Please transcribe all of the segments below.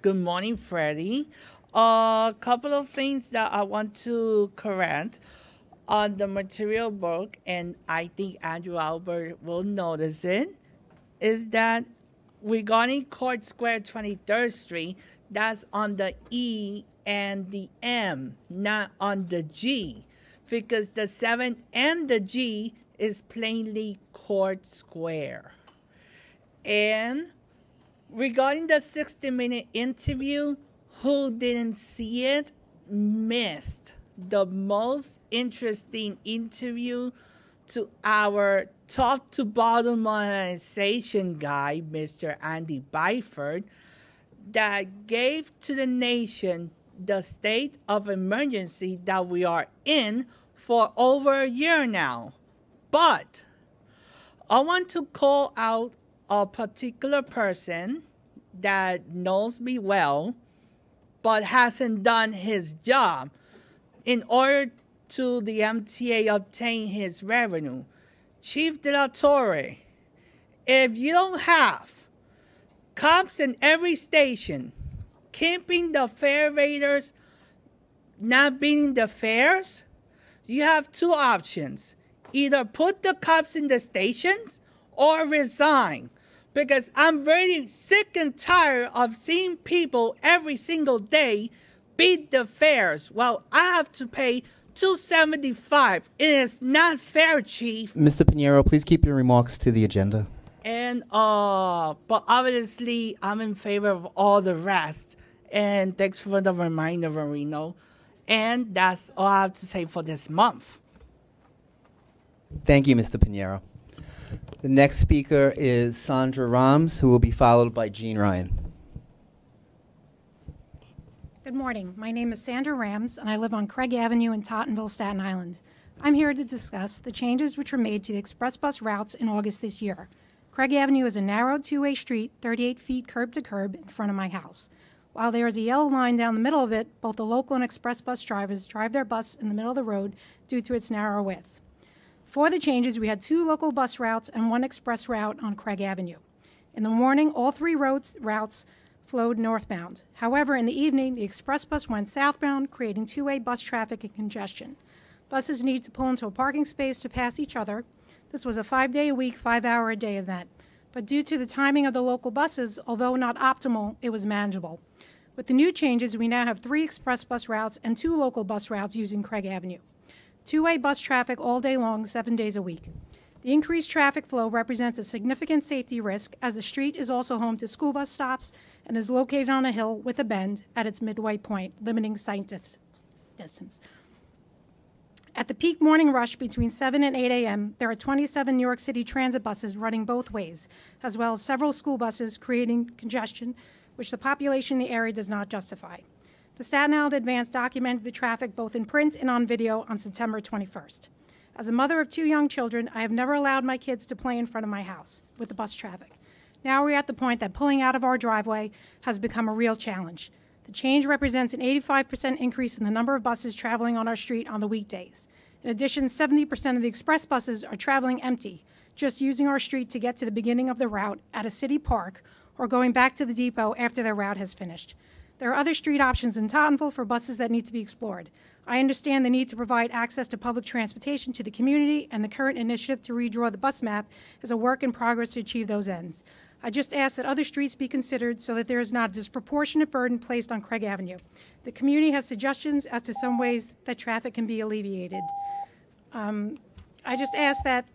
Good morning, Freddie. A couple of things that I want to correct on the material book, and I think Andrew Albert will notice it, is that regarding Court Square 23rd Street, that's on the E and the M, not on the G, because the 7 and the G is plainly Court Square. And regarding the 60-minute interview, who didn't see it missed the most interesting interview to our top to bottom monetization guy, Mr. Andy Byford, that gave to the nation the state of emergency that we are in for over a year now. But I want to call out a particular person that knows me well, but hasn't done his job in order to the MTA obtain his revenue. Chief De La Torre, if you don't have cops in every station keeping the fare raiders not beating the fares, you have two options. Either put the cops in the stations or resign. Because I'm very sick and tired of seeing people every single day beat the fares while I have to pay $275. It is not fair, Chief. Mr. Pinheiro, please keep your remarks to the agenda. And but obviously I'm in favor of all the rest. And thanks for the reminder, Marino. And that's all I have to say for this month. Thank you, Mr. Pinheiro. The next speaker is Sandra Rams, who will be followed by Jean Ryan. Good morning. My name is Sandra Rams, and I live on Craig Avenue in Tottenville, Staten Island. I'm here to discuss the changes which were made to the express bus routes in August this year. Craig Avenue is a narrow two-way street, 38 feet curb to curb in front of my house. While there is a yellow line down the middle of it, both the local and express bus drivers drive their bus in the middle of the road due to its narrow width. For the changes, we had 2 local bus routes and 1 express route on Craig Avenue. In the morning, all 3 routes flowed northbound. However, in the evening, the express bus went southbound, creating two-way bus traffic and congestion. Buses needed to pull into a parking space to pass each other. This was a 5-day-a-week, 5-hour-a-day event. But due to the timing of the local buses, although not optimal, it was manageable. With the new changes, we now have 3 express bus routes and 2 local bus routes using Craig Avenue. Two-way bus traffic all day long, 7 days a week. The increased traffic flow represents a significant safety risk, as the street is also home to school bus stops and is located on a hill with a bend at its midway point, limiting sight distance. At the peak morning rush between 7 and 8 a.m., there are 27 New York City transit buses running both ways, as well as several school buses, creating congestion, which the population in the area does not justify. The Staten Island Advance documented the traffic both in print and on video on September 21st. As a mother of 2 young children, I have never allowed my kids to play in front of my house with the bus traffic. Now we're at the point that pulling out of our driveway has become a real challenge. The change represents an 85% increase in the number of buses traveling on our street on the weekdays. In addition, 70% of the express buses are traveling empty, just using our street to get to the beginning of the route at a city park or going back to the depot after their route has finished. There are other street options in Tottenville for buses that need to be explored. I understand the need to provide access to public transportation to the community, and the current initiative to redraw the bus map is a work in progress to achieve those ends. I just ask that other streets be considered so that there is not a disproportionate burden placed on Craig Avenue. The community has suggestions as to some ways that traffic can be alleviated. I just ask that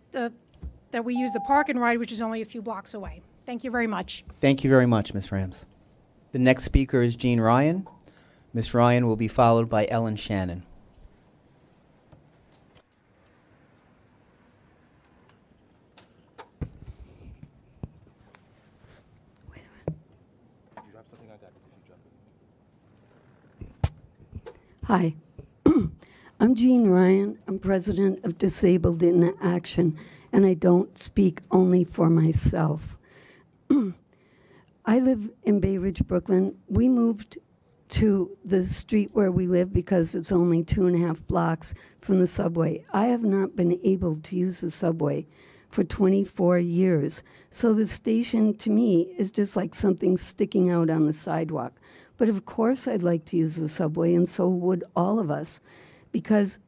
we use the park and ride, which is only a few blocks away. Thank you very much. Thank you very much, Ms. Rams. The next speaker is Jean Ryan. Ms. Ryan will be followed by Ellen Shannon. Hi, I'm Jean Ryan. I'm president of Disabled in Action, and I don't speak only for myself. I live in Bay Ridge, Brooklyn. We moved to the street where we live because it's only 2.5 blocks from the subway. I have not been able to use the subway for 24 years. So the station, to me, is just like something sticking out on the sidewalk. But of course I'd like to use the subway, and so would all of us, because,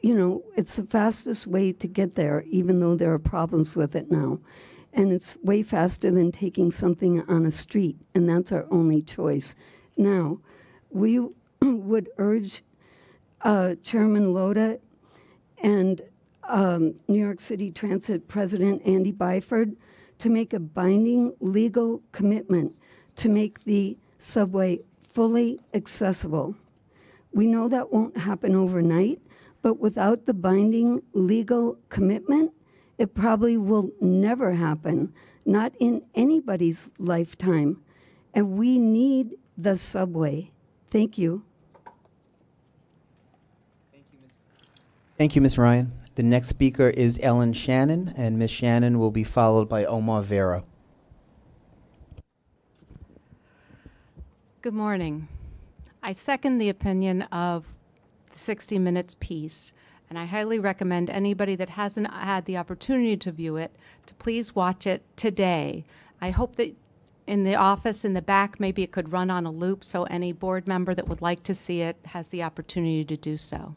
you know, it's the fastest way to get there, even though there are problems with it now. And it's way faster than taking something on a street, and that's our only choice. Now, we would urge Chairman Loda and New York City Transit President Andy Byford to make a binding legal commitment to make the subway fully accessible. We know that won't happen overnight, but without the binding legal commitment, it probably will never happen, not in anybody's lifetime. And we need the subway. Thank you. Thank you, Ms. Ryan. The next speaker is Ellen Shannon, and Ms. Shannon will be followed by Omar Vera. Good morning. I second the opinion of the 60 Minutes piece, and I highly recommend anybody that hasn't had the opportunity to view it to please watch it today. I hope that in the office in the back, maybe it could run on a loop so any board member that would like to see it has the opportunity to do so.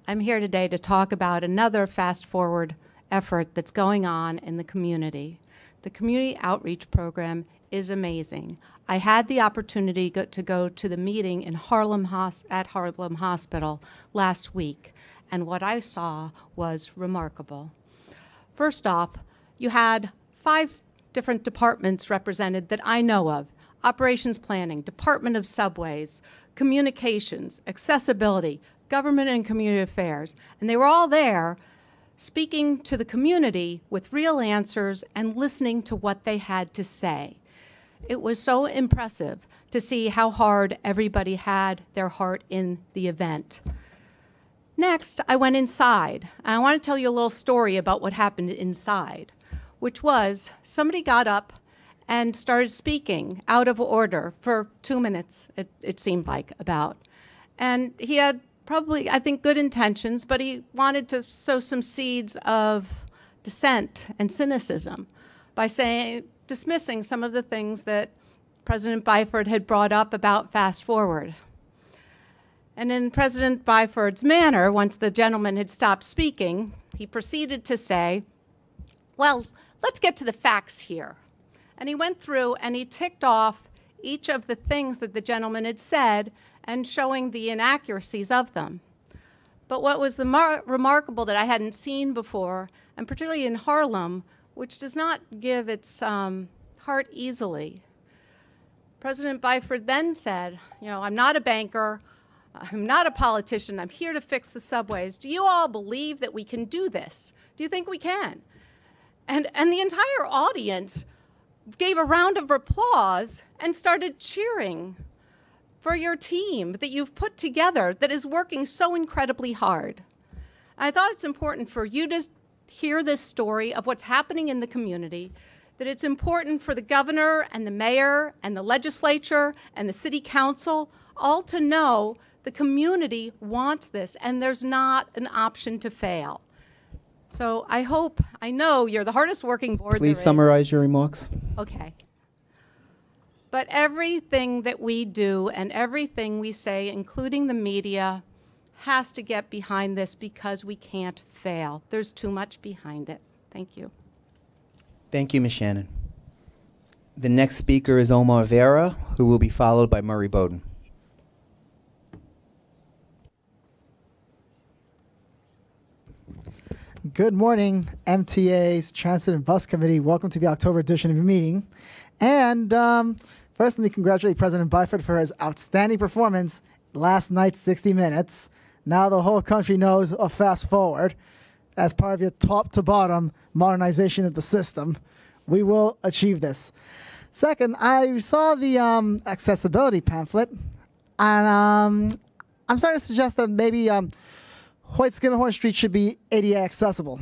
I'm here today to talk about another fast forward effort that's going on in the community. The community outreach program is amazing. I had the opportunity to go to the meeting in Harlem Hospital last week, and what I saw was remarkable. First off, you had 5 different departments represented that I know of: operations planning, Department of Subways, communications, accessibility, government and community affairs, and they were all there speaking to the community with real answers and listening to what they had to say. It was so impressive to see how hard everybody had their heart in the event. Next, I went inside, and I want to tell you a little story about what happened inside, which was somebody got up and started speaking out of order for 2 minutes, it seemed like, about. And he had probably, I think, good intentions, but he wanted to sow some seeds of dissent and cynicism by dismissing some of the things that President Byford had brought up about fast forward. And in President Byford's manner, once the gentleman had stopped speaking, he proceeded to say, well, let's get to the facts here. And he went through and he ticked off each of the things that the gentleman had said and showing the inaccuracies of them. But what was remarkable that I hadn't seen before, and particularly in Harlem, which does not give its heart easily, President Byford then said, you know, I'm not a banker, I'm not a politician, I'm here to fix the subways. Do you all believe that we can do this? Do you think we can? And the entire audience gave a round of applause and started cheering for your team that you've put together that is working so incredibly hard. I thought it's important for you to hear this story of what's happening in the community, that it's important for the governor and the mayor and the legislature and the city council all to know the community wants this and there's not an option to fail. So I know you're the hardest working board there is. Please summarize your remarks. Okay. But everything that we do and everything we say, including the media, has to get behind this because we can't fail. There's too much behind it. Thank you. Thank you, Ms. Shannon. The next speaker is Omar Vera, who will be followed by Murray Bowden. Good morning, MTA's Transit and Bus Committee. Welcome to the October edition of your meeting. And first, let me congratulate President Byford for his outstanding performance last night's 60 Minutes. Now the whole country knows a fast forward as part of your top-to-bottom modernization of the system. We will achieve this. Second, I saw the accessibility pamphlet, and I'm starting to suggest that maybe Hoyt-Schermerhorn Street should be ADA accessible.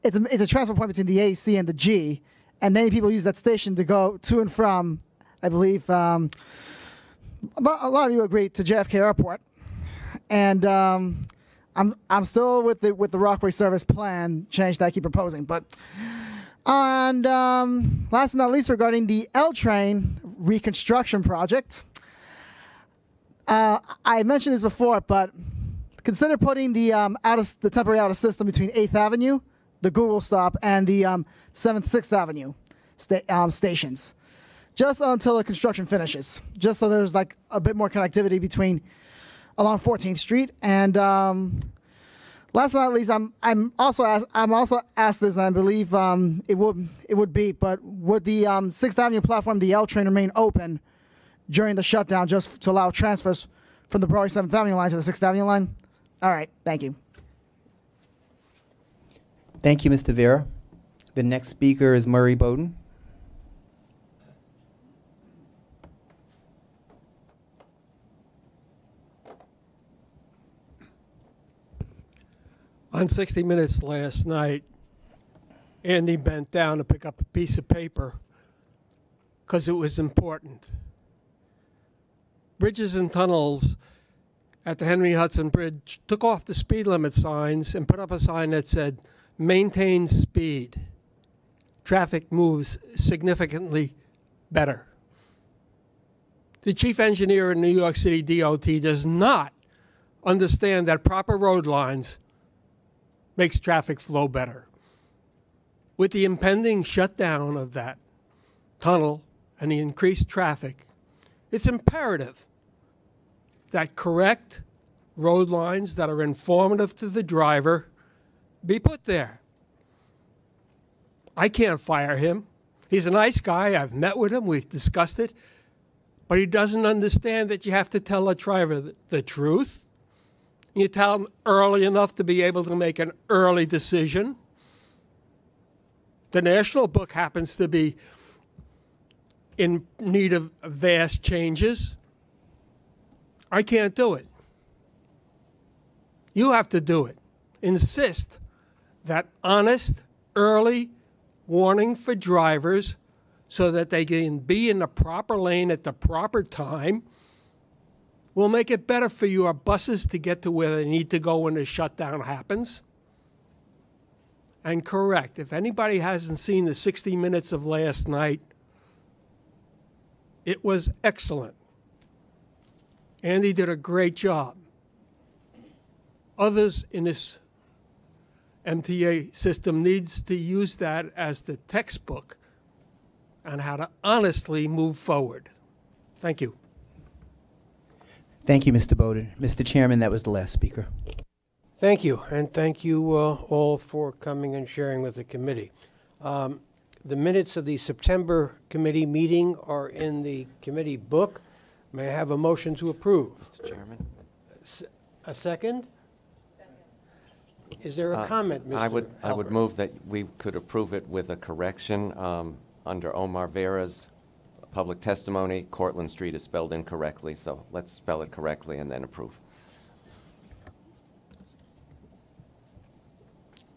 It's a transfer point between the A, C, and the G, and many people use that station to go to and from, I believe, a lot of you agree, to JFK Airport. And I'm still with the Rockaway service plan change that I keep proposing. But and last but not least, regarding the L train reconstruction project, I mentioned this before, but consider putting the temporary outer system between 8th Avenue, the Google stop, and the 7th, 6th Avenue stations, just until the construction finishes, just so there's like a bit more connectivity along 14th Street. And last but not least, I'm also asked this, and I believe it would be, but would the 6th Avenue platform, the L train, remain open during the shutdown just to allow transfers from the Broadway 7th Avenue line to the 6th Avenue line? All right, thank you. Thank you, Mr. Vera. The next speaker is Murray Bowden. On 60 Minutes last night, Andy bent down to pick up a piece of paper because it was important. Bridges and Tunnels at the Henry Hudson Bridge took off the speed limit signs and put up a sign that said, "Maintain speed. Traffic moves significantly better." The chief engineer in New York City DOT does not understand that proper road lines makes traffic flow better. With the impending shutdown of that tunnel and the increased traffic, it's imperative that correct road lines that are informative to the driver be put there. I can't fire him. He's a nice guy. I've met with him. We've discussed it. But he doesn't understand that you have to tell a driver the truth. You tell him early enough to be able to make an early decision. The National Book happens to be in need of vast changes. I can't do it. You have to do it. Insist that honest, early warning for drivers so that they can be in the proper lane at the proper time will make it better for your buses to get to where they need to go when the shutdown happens. And correct, if anybody hasn't seen the 60 Minutes of last night, it was excellent. Andy did a great job. Others in this MTA system needs to use that as the textbook on how to honestly move forward. Thank you. Thank you, Mr. Bowden. Mr. Chairman, that was the last speaker. Thank you, and thank you all for coming and sharing with the committee. The minutes of the September committee meeting are in the committee book. May I have a motion to approve? Mr. Chairman? A second? Is there a comment, Mr. I would move that we could approve it with a correction. Under Omar Vera's public testimony, Cortlandt Street is spelled incorrectly, so let's spell it correctly and then approve.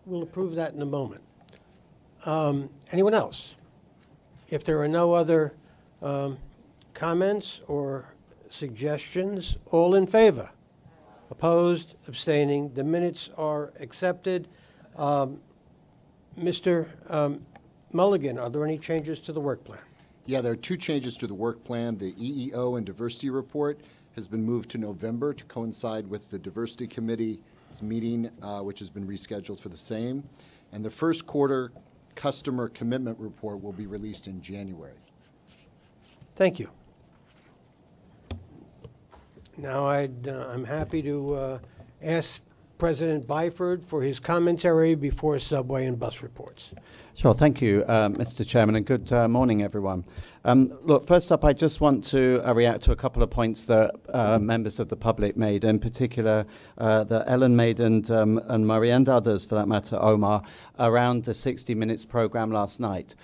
We'll approve that in a moment. Anyone else? If there are no other comments or suggestions, all in favor? Opposed? Abstaining? The minutes are accepted. Mr. Mulligan, are there any changes to the work plan? Yeah, there are two changes to the work plan. The EEO and diversity report has been moved to November to coincide with the diversity committee's meeting, which has been rescheduled for the same. And the first quarter customer commitment report will be released in January. Thank you. Now I'm happy to ask President Byford for his commentary before subway and bus reports. Sure, thank you, Mr. Chairman, and good morning, everyone. Look, first up, I just want to react to a couple of points that members of the public made, in particular that Ellen made and Murray and others, for that matter, Omar, around the 60 Minutes program last night.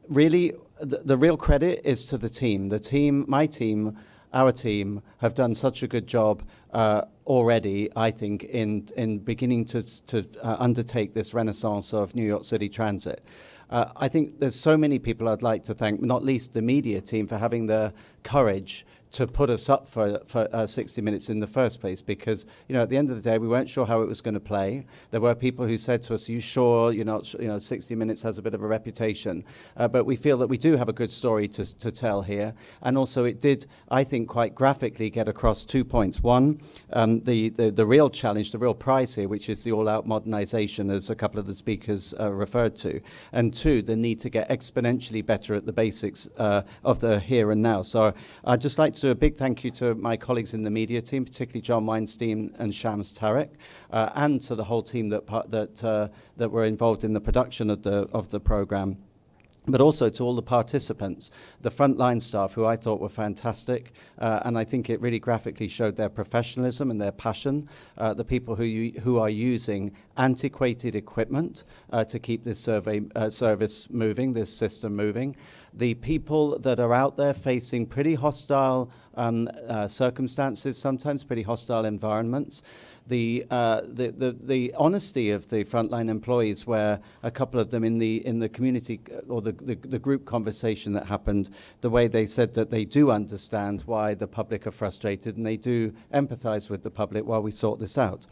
Really, the real credit is to the team. The team, my team, our team, have done such a good job already, I think, in beginning to undertake this renaissance of New York City transit. I think there's so many people I'd like to thank, not least the media team, for having the courage to put us up for 60 minutes in the first place, because at the end of the day we weren't sure how it was going to play. There were people who said to us, "Are you sure? 60 minutes has a bit of a reputation," but we feel that we do have a good story to tell here, and also it did, I think, quite graphically get across 2 points. One, the real challenge, the real prize here, which is the all-out modernization, as a couple of the speakers referred to, and two, the need to get exponentially better at the basics of the here and now. So I'd just like to do a big thank you to my colleagues in the media team, particularly John Weinstein and Shams Tarek, and to the whole team that were involved in the production of the program, but also to all the participants, the frontline staff, who I thought were fantastic, and I think it really graphically showed their professionalism and their passion, the people who are using antiquated equipment to keep this service moving, this system moving, the people that are out there facing pretty hostile circumstances, sometimes pretty hostile environments, the honesty of the frontline employees, where a couple of them in the community or the group conversation that happened, the way they said that they do understand why the public are frustrated and they do empathize with the public while we sort this out.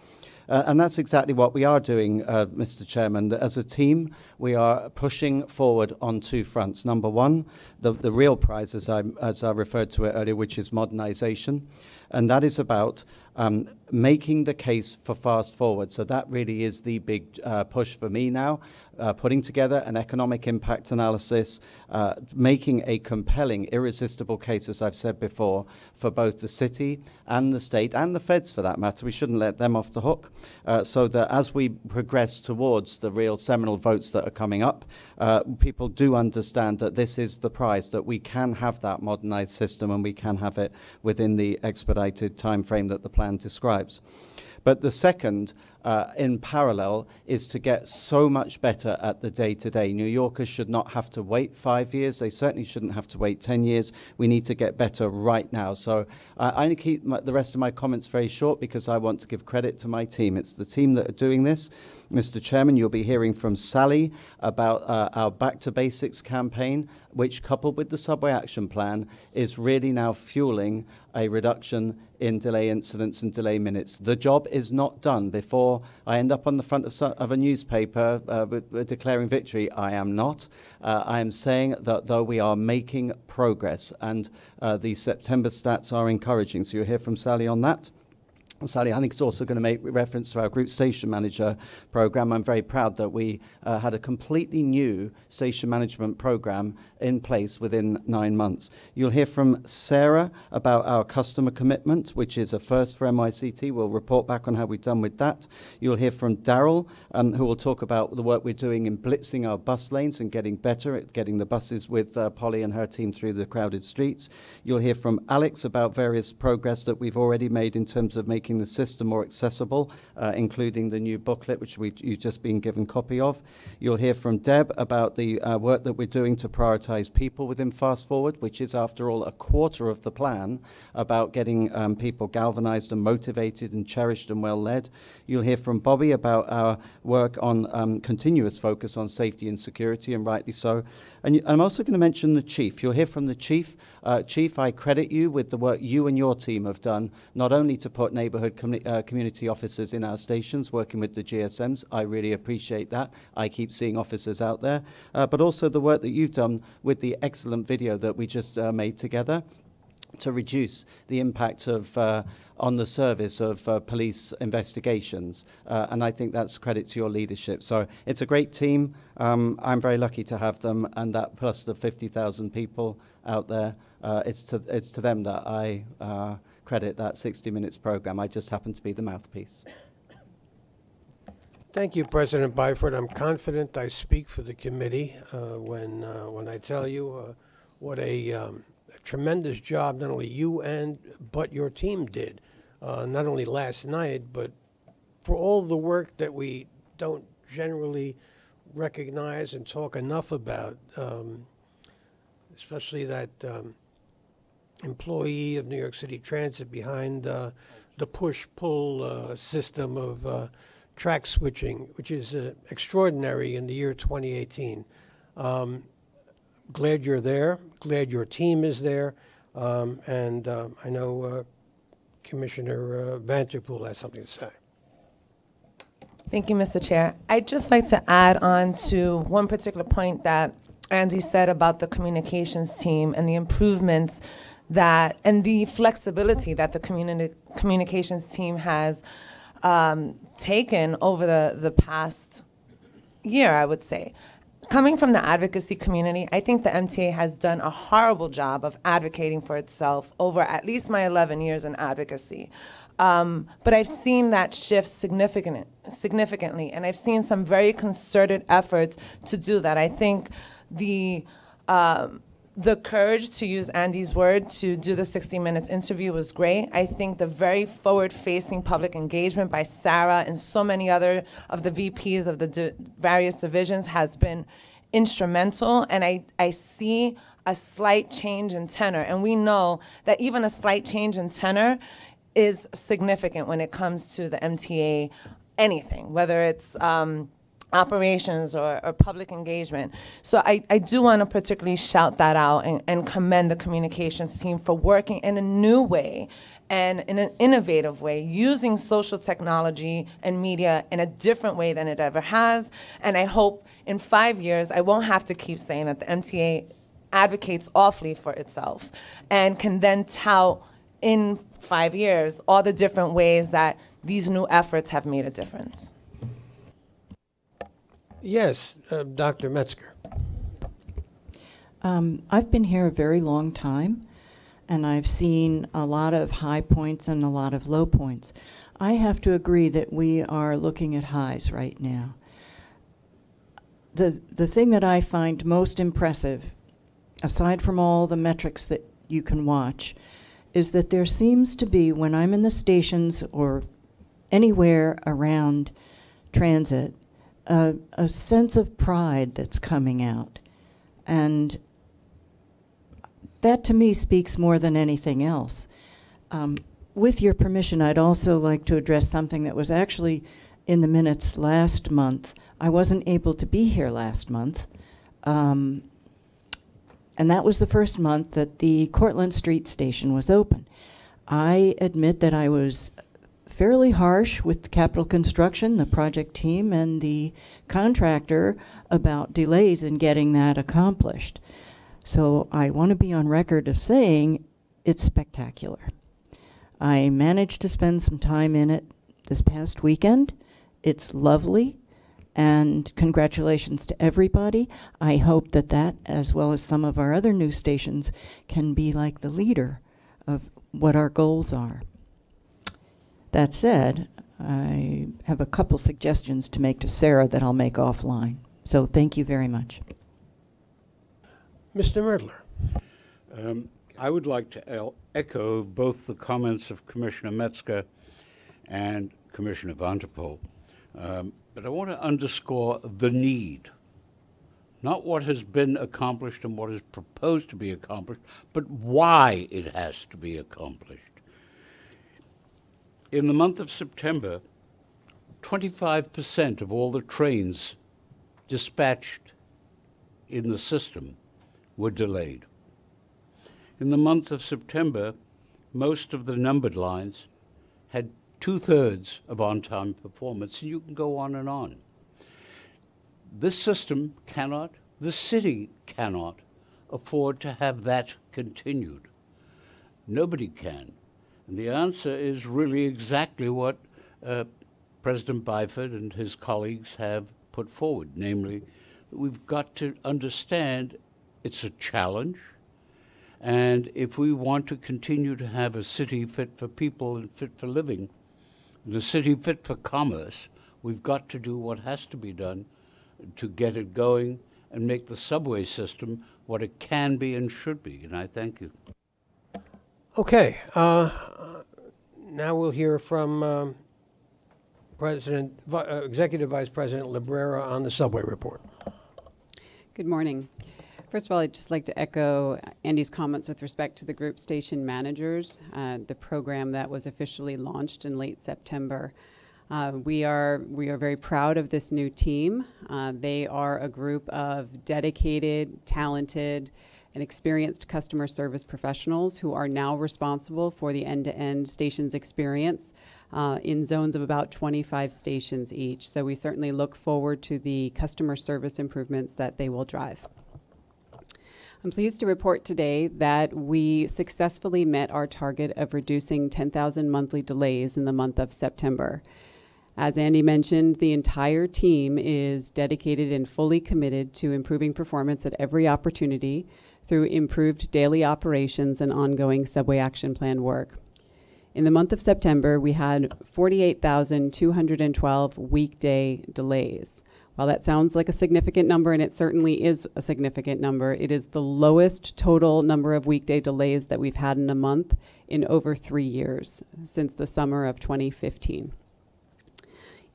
And that's exactly what we are doing, Mr. Chairman. As a team, we are pushing forward on 2 fronts. Number one, the real prize, as I referred to it earlier, which is modernization. And that is about making the case for fast forward. So that really is the big push for me now, putting together an economic impact analysis, making a compelling, irresistible case, as I've said before, for both the city and the state and the feds, for that matter. We shouldn't let them off the hook, so that as we progress towards the real seminal votes that are coming up, people do understand that this is the prize, that we can have that modernized system and we can have it within the expedited time frame that the plan describes. But the second, in parallel, is to get so much better at the day-to-day. New Yorkers should not have to wait 5 years. They certainly shouldn't have to wait 10 years. We need to get better right now. So I'm going to keep the rest of my comments very short, because I want to give credit to my team. It's the team that are doing this. Mr. Chairman, you'll be hearing from Sally about our Back to Basics campaign, which, coupled with the Subway Action Plan, is really now fueling a reduction in delay incidents and delay minutes. The job is not done. Before I end up on the front of a newspaper with declaring victory, I am not. I am saying that though we are making progress, and the September stats are encouraging. So you'll hear from Sally on that. Sally, I think, it's also going to make reference to our group station manager program. I'm very proud that we had a completely new station management program in place within 9 months. You'll hear from Sarah about our customer commitment, which is a first for NYCT. We'll report back on how we've done with that. You'll hear from Daryl, who will talk about the work we're doing in blitzing our bus lanes and getting better at getting the buses with Polly and her team through the crowded streets. You'll hear from Alex about various progress that we've already made in terms of making the system more accessible, including the new booklet, which you've just been given copy of. You'll hear from Deb about the work that we're doing to prioritize people within Fast Forward, which is, after all, a quarter of the plan, about getting people galvanized and motivated and cherished and well-led. You'll hear from Bobby about our work on continuous focus on safety and security, and rightly so. And I'm also going to mention the Chief. You'll hear from the Chief. Chief, I credit you with the work you and your team have done, not only to put neighborhood community officers in our stations, working with the GSMs. I really appreciate that. I keep seeing officers out there, but also the work that you've done with the excellent video that we just made together to reduce the impact of on the service of police investigations. And I think that's credit to your leadership. So it's a great team. I'm very lucky to have them, and that plus the 50,000 people out there, it's to them that I credit that 60 Minutes program. I just happen to be the mouthpiece. Thank you, President Byford. I'm confident I speak for the committee when I tell you what a tremendous job not only you but your team did, not only last night, but for all the work that we don't generally recognize and talk enough about, especially that employee of New York City Transit behind the push-pull system of track switching, which is extraordinary in the year 2018. Glad you're there. Glad your team is there. I know Commissioner Vanterpool has something to say. Thank you, Mr. Chair. I'd just like to add on to one particular point that Andy said about the communications team and the improvements that, and the flexibility that the communications team has taken over the past year, I would say. Coming from the advocacy community, I think the MTA has done a horrible job of advocating for itself over at least my 11 years in advocacy. But I've seen that shift significantly, and I've seen some very concerted efforts to do that. I think the courage, to use Andy's word, to do the 60 Minutes interview was great. I think the very forward-facing public engagement by Sarah and so many other of the VPs of the various divisions has been instrumental, and I see a slight change in tenor. And we know that even a slight change in tenor is significant when it comes to the MTA anything, whether it's operations or public engagement. So I do want to particularly shout that out and commend the communications team for working in a new way and in an innovative way, using social technology and media in a different way than it ever has. And I hope in 5 years, I won't have to keep saying that the MTA advocates awfully for itself and can then tout in 5 years all the different ways that these new efforts have made a difference. Yes, Dr. Metzger. I've been here a very long time, and I've seen a lot of high points and a lot of low points. I have to agree that we are looking at highs right now. The thing that I find most impressive, aside from all the metrics that you can watch, is that there seems to be, when I'm in the stations or anywhere around transit, a sense of pride that's coming out. And that to me speaks more than anything else. With your permission, I'd also like to address something that was actually in the minutes last month. I wasn't able to be here last month. And that was the first month that the Cortlandt Street station was open. I admit that I was fairly harsh with Capital Construction, the project team, and the contractor about delays in getting that accomplished. So I want to be on record of saying it's spectacular. I managed to spend some time in it this past weekend. It's lovely, and congratulations to everybody. I hope that that, as well as some of our other new stations, can be like the leader of what our goals are. That said, I have a couple suggestions to make to Sarah that I'll make offline. So thank you very much. Mr. Merdler. I would like to echo both the comments of Commissioner Metzger and Commissioner Vanterpool. But I want to underscore the need, not what has been accomplished and what is proposed to be accomplished, but why it has to be accomplished. In the month of September, 25% of all the trains dispatched in the system were delayed. In the month of September, most of the numbered lines had 2/3 of on-time performance, and you can go on and on. This system cannot, the city cannot afford to have that continued. Nobody can. And the answer is really exactly what President Byford and his colleagues have put forward, namely, that we've got to understand it's a challenge, and if we want to continue to have a city fit for people and fit for living, and a city fit for commerce, we've got to do what has to be done to get it going and make the subway system what it can be and should be, and I thank you. Okay, now we'll hear from Executive Vice President Librera on the subway report. Good morning. First of all, I'd just like to echo Andy's comments with respect to the group station managers, the program that was officially launched in late September. We are very proud of this new team. They are a group of dedicated, talented, and experienced customer service professionals who are now responsible for the end-to-end stations experience in zones of about 25 stations each. So we certainly look forward to the customer service improvements that they will drive. I'm pleased to report today that we successfully met our target of reducing 10,000 monthly delays in the month of September. As Andy mentioned, the entire team is dedicated and fully committed to improving performance at every opportunity through improved daily operations and ongoing subway action plan work. In the month of September, we had 48,212 weekday delays. While that sounds like a significant number, and it certainly is a significant number, it is the lowest total number of weekday delays that we've had in a month in over 3 years, since the summer of 2015.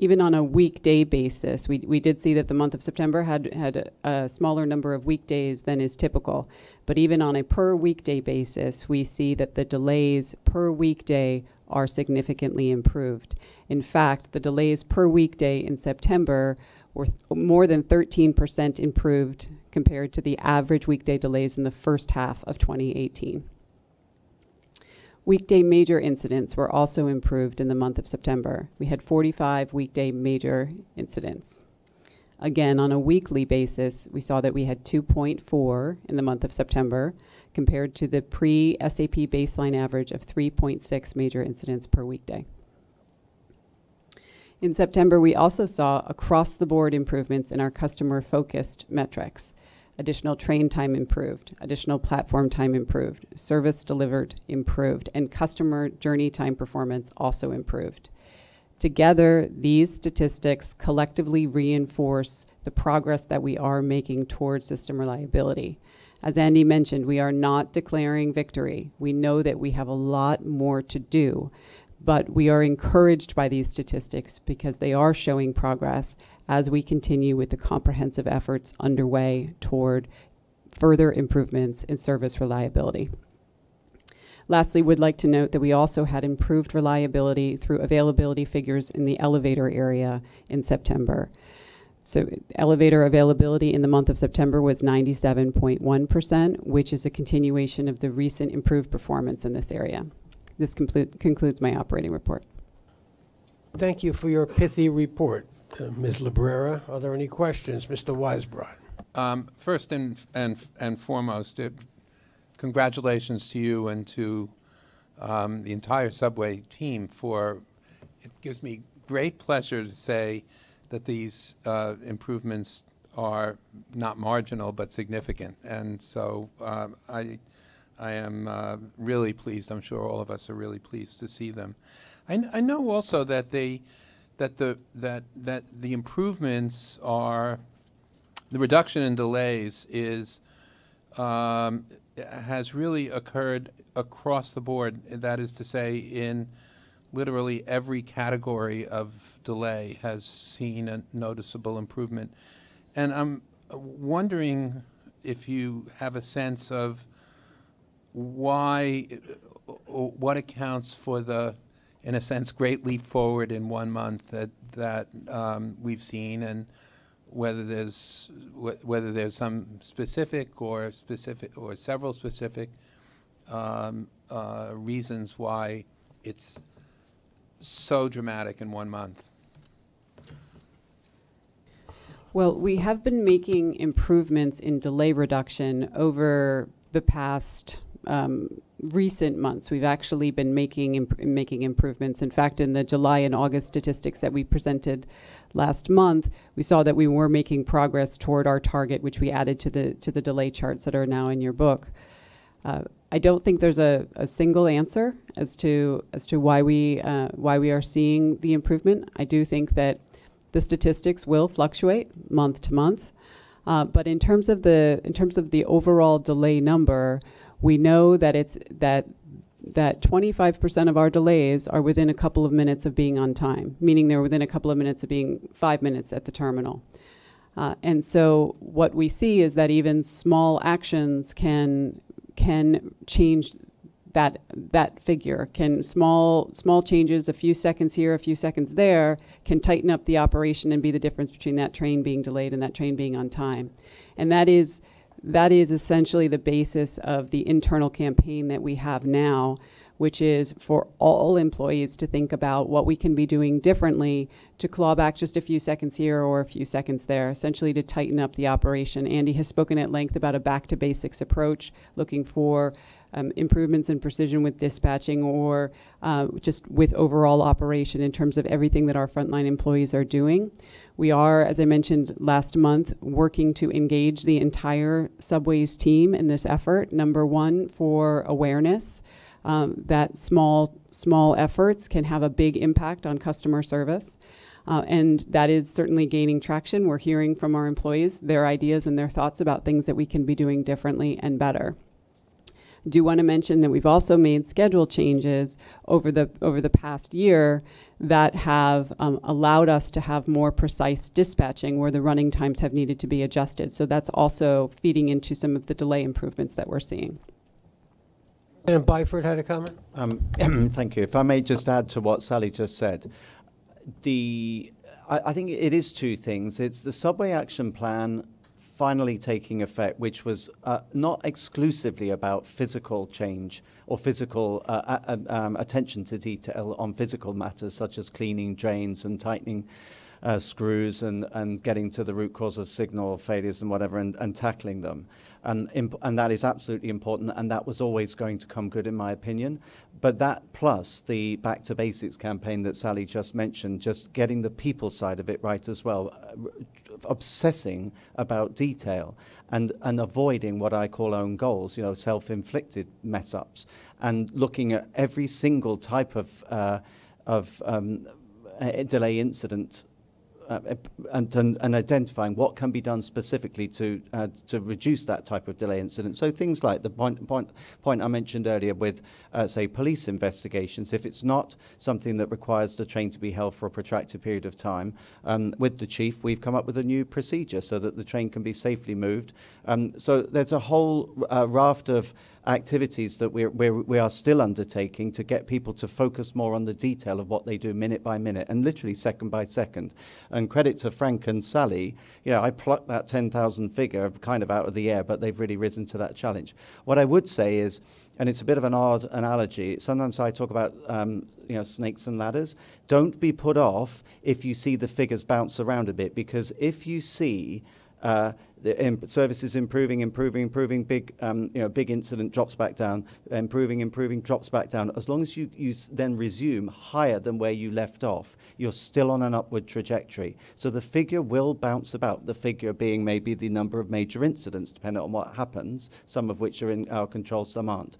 Even on a weekday basis, we did see that the month of September had a smaller number of weekdays than is typical. But even on a per weekday basis, we see that the delays per weekday are significantly improved. In fact, the delays per weekday in September were more than 13% improved compared to the average weekday delays in the first half of 2018. Weekday major incidents were also improved in the month of September. We had 45 weekday major incidents. Again, on a weekly basis, we saw that we had 2.4 in the month of September compared to the pre-SAP baseline average of 3.6 major incidents per weekday. In September, we also saw across-the-board improvements in our customer-focused metrics. Additional train time improved, additional platform time improved, service delivered improved, and customer journey time performance also improved. Together, these statistics collectively reinforce the progress that we are making towards system reliability. As Andy mentioned, we are not declaring victory. We know that we have a lot more to do, but we are encouraged by these statistics because they are showing progress as we continue with the comprehensive efforts underway toward further improvements in service reliability. Lastly, we'd like to note that we also had improved reliability through availability figures in the elevator area in September. So elevator availability in the month of September was 97.1%, which is a continuation of the recent improved performance in this area. This concludes my operating report. Thank you for your pithy report, Ms. Librera. Are there any questions? Mr. Weisbrot. First and foremost, congratulations to you and to the entire subway team for, it gives me great pleasure to say that these improvements are not marginal but significant. And so I am really pleased. I'm sure all of us are really pleased to see them. I know also that the improvements are, the reduction in delays is has really occurred across the board. That is to say, in literally every category of delay has seen a noticeable improvement. And I'm wondering if you have a sense of why, what accounts for the, in a sense, great leap forward in 1 month that we've seen, and whether there's some specific or several specific reasons why it's so dramatic in 1 month. Well, we have been making improvements in delay reduction over the past recent months. We've actually been making improvements. In fact, in the July and August statistics that we presented last month, we saw that we were making progress toward our target, which we added to the delay charts that are now in your book. I don't think there's a single answer as to why we are seeing the improvement. I do think that the statistics will fluctuate month to month, but in terms of the overall delay number, we know that that 25% of our delays are within a couple of minutes of being on time, meaning they're within a couple of minutes of being 5 minutes at the terminal. And so what we see is that even small actions can change that figure. Small changes, a few seconds here, a few seconds there, can tighten up the operation and be the difference between that train being delayed and that train being on time. And that is That is essentially the basis of the internal campaign that we have now, which is for all employees to think about what we can be doing differently to claw back just a few seconds here or a few seconds there, essentially to tighten up the operation. Andy has spoken at length about a back to basics approach, looking for improvements in precision with dispatching or just with overall operation in terms of everything that our frontline employees are doing. We are, as I mentioned last month, working to engage the entire Subways team in this effort. Number one, for awareness. That small efforts can have a big impact on customer service. And that is certainly gaining traction. We're hearing from our employees their ideas and their thoughts about things that we can be doing differently and better. Do want to mention that we've also made schedule changes over the past year that have allowed us to have more precise dispatching where the running times have needed to be adjusted. So that's also feeding into some of the delay improvements that we're seeing. And Byford had a comment? Thank you. If I may just add to what Sally just said. I think it is two things. It's the Subway Action Plan finally taking effect, which was not exclusively about physical change or physical attention to detail on physical matters such as cleaning drains and tightening screws and getting to the root cause of signal failures and whatever and tackling them. And that is absolutely important, and that was always going to come good in my opinion. But that plus the Back to Basics campaign that Sally just mentioned, just getting the people side of it right as well, obsessing about detail and avoiding what I call own goals, you know, self-inflicted mess-ups, and looking at every single type of delay incident and identifying what can be done specifically to reduce that type of delay incident. So things like the point I mentioned earlier with, say, police investigations. If it's not something that requires the train to be held for a protracted period of time, with the chief, we've come up with a new procedure so that the train can be safely moved. So there's a whole raft of activities that we are still undertaking to get people to focus more on the detail of what they do minute by minute and literally second by second. And credit to Frank and Sally, you know, I plucked that 10,000 figure kind of out of the air, but they've really risen to that challenge. What I would say is, and it's a bit of an odd analogy, sometimes I talk about you know, snakes and ladders. Don't be put off if you see the figures bounce around a bit, because if you see the services improving, big, you know, big incident drops back down, improving, drops back down. As long as you then resume higher than where you left off, you're still on an upward trajectory. So the figure will bounce about, the figure being maybe the number of major incidents, depending on what happens, some of which are in our control, some aren't.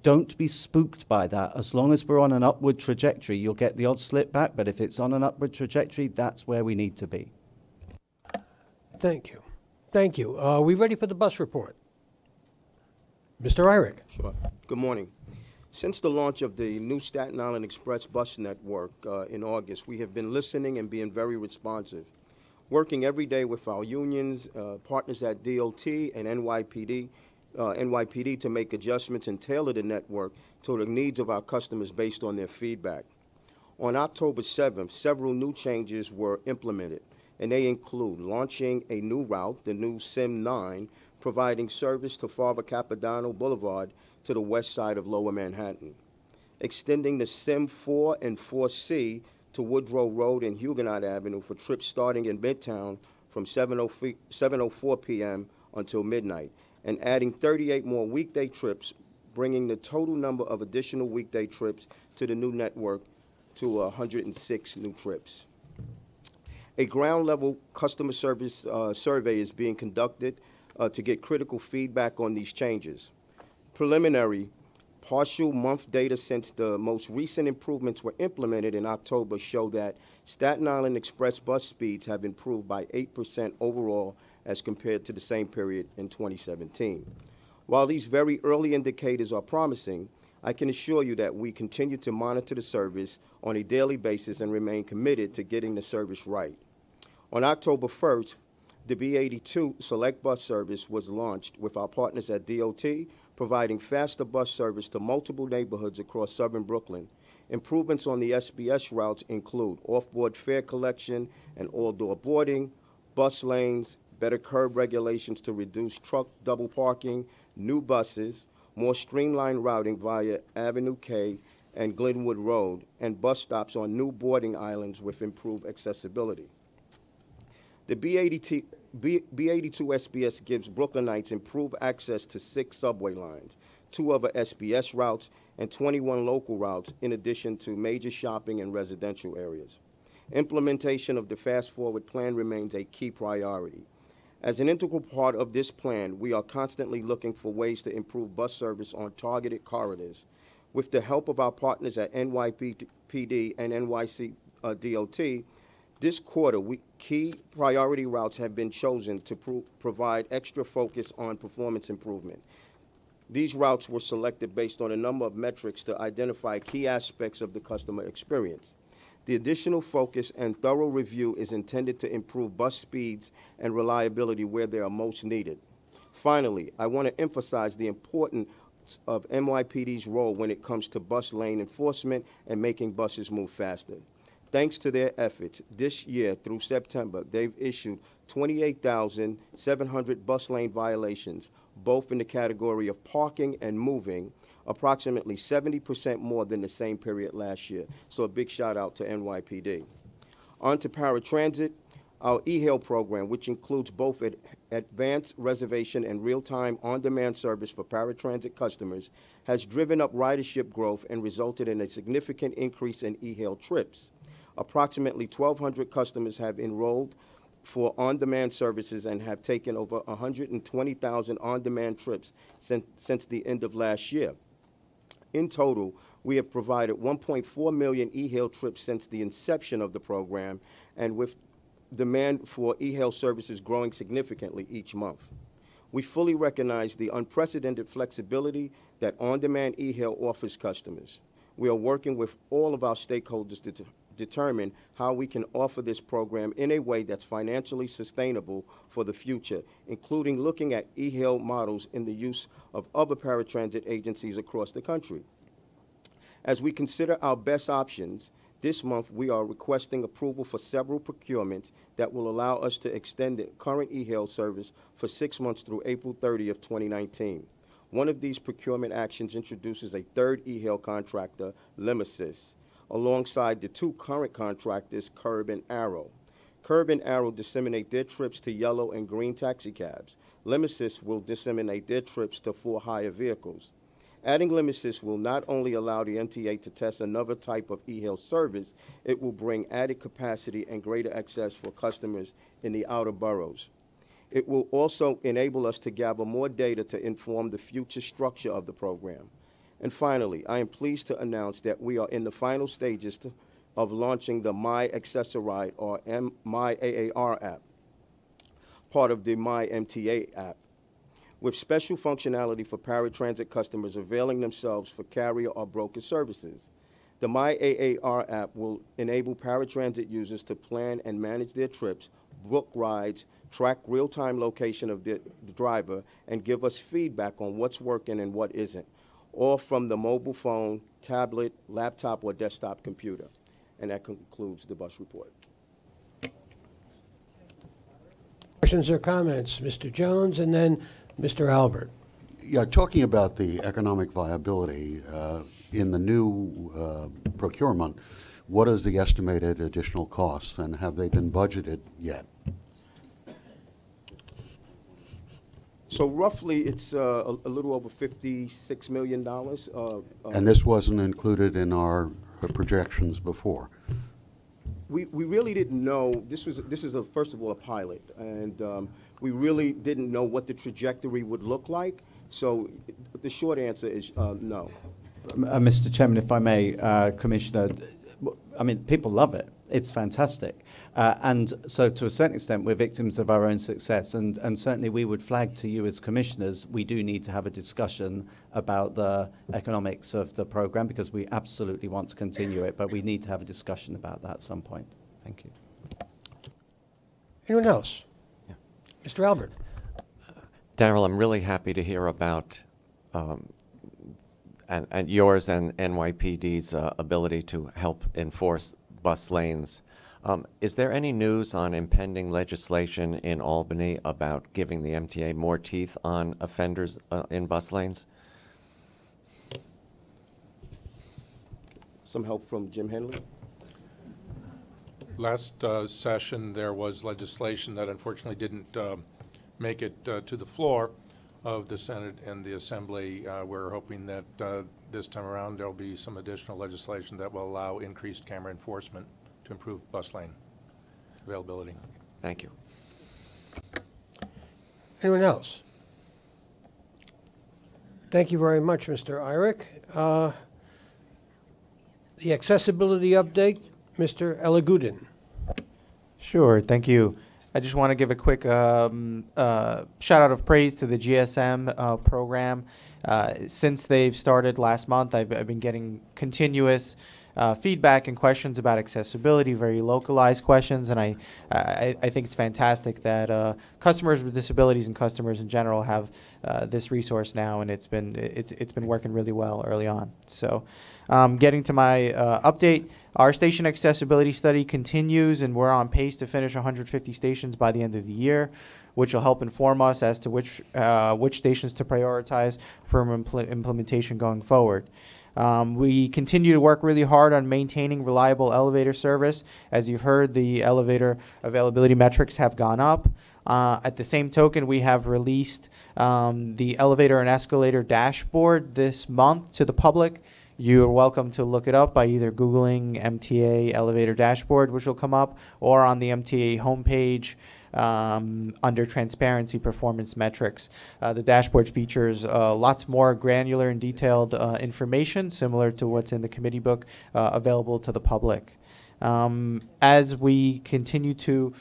Don't be spooked by that. As long as we're on an upward trajectory, you'll get the odd slip back, but if it's on an upward trajectory, that's where we need to be. Thank you. Thank you. Are we ready for the bus report? Mr. Irick. Sure. Good morning. Since the launch of the new Staten Island Express bus network in August, we have been listening and being very responsive, working every day with our unions, partners at DOT and NYPD to make adjustments and tailor the network to the needs of our customers based on their feedback. On October 7th, several new changes were implemented, and they include launching a new route, the new SIM 9, providing service to Father Capodanno Boulevard to the west side of Lower Manhattan, extending the SIM 4 and 4C to Woodrow Road and Huguenot Avenue for trips starting in Midtown from 7:04 p.m. until midnight, and adding 38 more weekday trips, bringing the total number of additional weekday trips to the new network to 106 new trips. A ground-level customer service survey is being conducted to get critical feedback on these changes. Preliminary, partial month data since the most recent improvements were implemented in October show that Staten Island Express bus speeds have improved by 8% overall as compared to the same period in 2017. While these very early indicators are promising, I can assure you that we continue to monitor the service on a daily basis and remain committed to getting the service right. On October 1st, the B82 Select Bus Service was launched with our partners at DOT, providing faster bus service to multiple neighborhoods across southern Brooklyn. Improvements on the SBS routes include off-board fare collection and all-door boarding, bus lanes, better curb regulations to reduce truck double parking, new buses, more streamlined routing via Avenue K and Glenwood Road, and bus stops on new boarding islands with improved accessibility. The B82 SBS gives Brooklynites improved access to 6 subway lines, 2 other SBS routes, and 21 local routes, in addition to major shopping and residential areas. Implementation of the Fast Forward plan remains a key priority. As an integral part of this plan, we are constantly looking for ways to improve bus service on targeted corridors. With the help of our partners at NYPD and NYCT, this quarter, key priority routes have been chosen to provide extra focus on performance improvement. These routes were selected based on a number of metrics to identify key aspects of the customer experience. The additional focus and thorough review is intended to improve bus speeds and reliability where they are most needed. Finally, I want to emphasize the importance of NYPD's role when it comes to bus lane enforcement and making buses move faster. Thanks to their efforts, this year through September, they've issued 28,700 bus lane violations, both in the category of parking and moving, approximately 70% more than the same period last year. So a big shout out to NYPD. On to paratransit. Our eHail program, which includes both advanced reservation and real-time on-demand service for paratransit customers, has driven up ridership growth and resulted in a significant increase in eHail trips. Approximately 1,200 customers have enrolled for on-demand services and have taken over 120,000 on-demand trips since the end of last year. In total, we have provided 1.4 million eHail trips since the inception of the program, and with demand for eHail services growing significantly each month. We fully recognize the unprecedented flexibility that on-demand eHail offers customers. We are working with all of our stakeholders to determine how we can offer this program in a way that's financially sustainable for the future, including looking at eHail models in the use of other paratransit agencies across the country. As we consider our best options, this month we are requesting approval for several procurements that will allow us to extend the current eHail service for 6 months through April 30th, 2019. One of these procurement actions introduces a third eHail contractor, Limesys, alongside the 2 current contractors, Curb and Arrow. Curb and Arrow disseminate their trips to yellow and green taxicabs. Limesys will disseminate their trips to for-hire vehicles. Adding Limesys will not only allow the MTA to test another type of eHail service, it will bring added capacity and greater access for customers in the outer boroughs. It will also enable us to gather more data to inform the future structure of the program. And finally, I am pleased to announce that we are in the final stages of launching the My Accessoride, or My AAR app, part of the My MTA app, with special functionality for paratransit customers availing themselves for carrier or broker services. The My AAR app will enable paratransit users to plan and manage their trips, book rides, track real-time location of the driver, and give us feedback on what's working and what isn't, all from the mobile phone, tablet, laptop, or desktop computer. And that concludes the bus report. Questions or comments? Mr. Jones and then Mr. Albert. Yeah, talking about the economic viability, in the new procurement, what is the estimated additional costs, and have they been budgeted yet? So roughly, it's a little over $56 million. And this wasn't included in our projections before? We really didn't know. This is first of all, a pilot, and we really didn't know what the trajectory would look like. So the short answer is no. Mr. Chairman, if I may, Commissioner, I mean, people love it. It's fantastic. And so to a certain extent, we're victims of our own success. And certainly we would flag to you as commissioners, we do need to have a discussion about the economics of the program, because we absolutely want to continue it, but we need to have a discussion about that at some point. Thank you. Anyone else? Yeah. Mr. Albert. Darrell, I'm really happy to hear about and yours and NYPD's ability to help enforce bus lanes. Is there any news on impending legislation in Albany about giving the MTA more teeth on offenders in bus lanes? Some help from Jim Henley. Last session, there was legislation that unfortunately didn't make it to the floor of the Senate and the Assembly. We're hoping that this time around there'll be some additional legislation that will allow increased camera enforcement to improve bus lane availability. Thank you. Anyone else? Thank you very much, Mr. Irick. The accessibility update, Mr. Eligudin. Sure, thank you. I just want to give a quick shout out of praise to the GSM program. Since they've started last month, I've been getting continuous feedback and questions about accessibility, very localized questions, and I think it's fantastic that customers with disabilities and customers in general have this resource now, and it's been working really well early on. So, getting to my update, our station accessibility study continues, and we're on pace to finish 150 stations by the end of the year, which will help inform us as to which stations to prioritize for implementation going forward. We continue to work really hard on maintaining reliable elevator service. As you've heard, the elevator availability metrics have gone up. At the same token, we have released the elevator and escalator dashboard this month to the public. You're welcome to look it up by either Googling MTA elevator dashboard, which will come up, or on the MTA homepage under transparency performance metrics. The dashboard features lots more granular and detailed information similar to what's in the committee book available to the public. As we continue to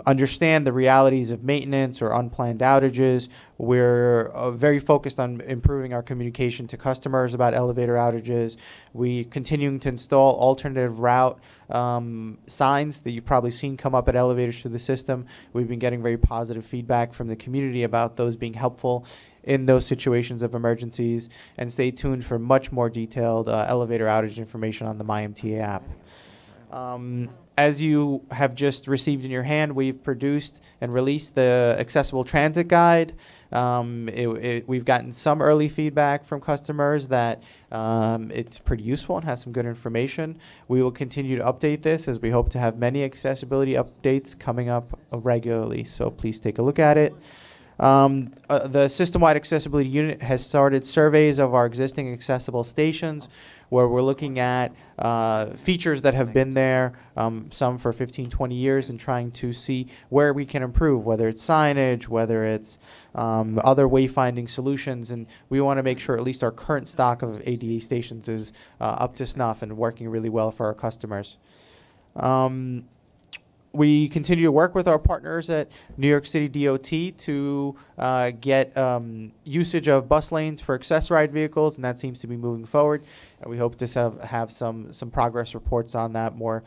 understand the realities of maintenance or unplanned outages, we're very focused on improving our communication to customers about elevator outages. We continuing to install alternative route signs that you've probably seen come up at elevators through the system. We've been getting very positive feedback from the community about those being helpful in those situations of emergencies. And stay tuned for much more detailed elevator outage information on the MyMTA app. As you have just received in your hand, we've produced and released the Accessible Transit Guide. We've gotten some early feedback from customers that it's pretty useful and has some good information. We will continue to update this as we hope to have many accessibility updates coming up regularly, so please take a look at it. The System-Wide Accessibility Unit has started surveys of our existing accessible stations, where we're looking at features that have been there, some for 15, 20 years, and trying to see where we can improve, whether it's signage, whether it's other wayfinding solutions. And we want to make sure at least our current stock of ADA stations is up to snuff and working really well for our customers. We continue to work with our partners at New York City DOT to get usage of bus lanes for access ride vehicles, and that seems to be moving forward. And we hope to have some progress reports on that more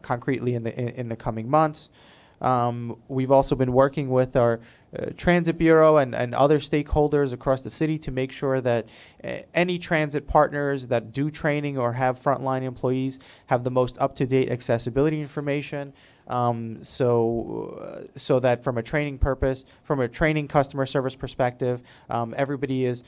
concretely in the coming months. We've also been working with our Transit Bureau and other stakeholders across the city to make sure that any transit partners that do training or have frontline employees have the most up-to-date accessibility information, so that from a training customer service perspective, everybody is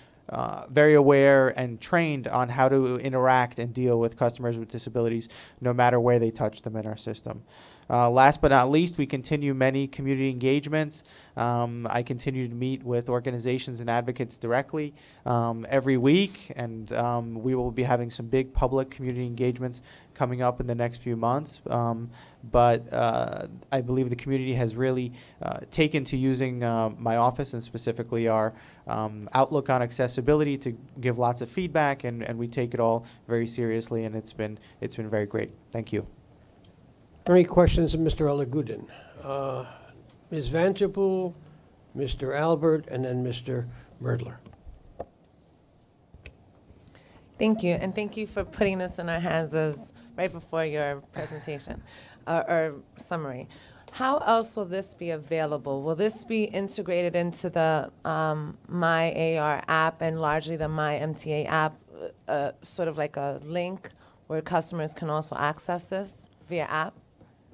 very aware and trained on how to interact and deal with customers with disabilities, no matter where they touch them in our system. Last but not least, we continue many community engagements. I continue to meet with organizations and advocates directly every week, and we will be having some big public community engagements coming up in the next few months. But I believe the community has really taken to using my office and specifically our outlook on accessibility to give lots of feedback, and we take it all very seriously, and it's been very great. Thank you. Any questions of Mr. Eligudin? Ms. Vanterpool, Mr. Albert, and then Mr. Merdler. Thank you, and thank you for putting this in our hands as right before your presentation or summary. How else will this be available? Will this be integrated into the My AR app and largely the My MTA app, sort of like a link where customers can also access this via app?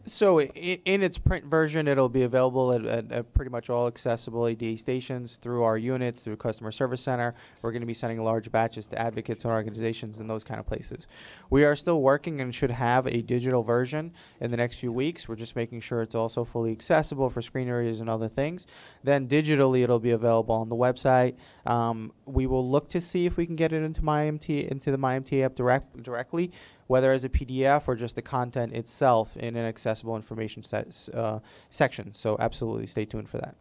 So in its print version, it'll be available at pretty much all accessible ADA stations through our units, through Customer Service Center. We're going to be sending large batches to advocates and organizations and those kind of places. We are still working and should have a digital version in the next few weeks. We're just making sure it's also fully accessible for screen readers and other things. Then digitally, it'll be available on the website. We will look to see if we can get it into the MyMTA app directly, whether as a PDF or just the content itself in an accessible information section. So absolutely stay tuned for that.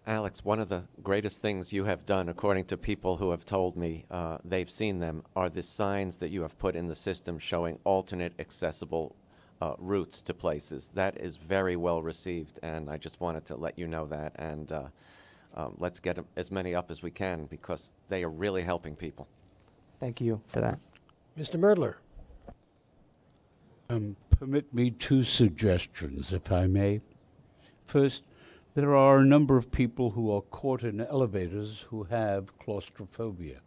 Alex, one of the greatest things you have done, according to people who have told me they've seen them, are the signs that you have put in the system showing alternate accessible routes to places. That is very well received, and I just wanted to let you know that. And let's get as many up as we can, because they are really helping people. Thank you for that. Mr. Merdler. Permit me 2 suggestions, if I may. First, there are a number of people who are caught in elevators who have claustrophobia.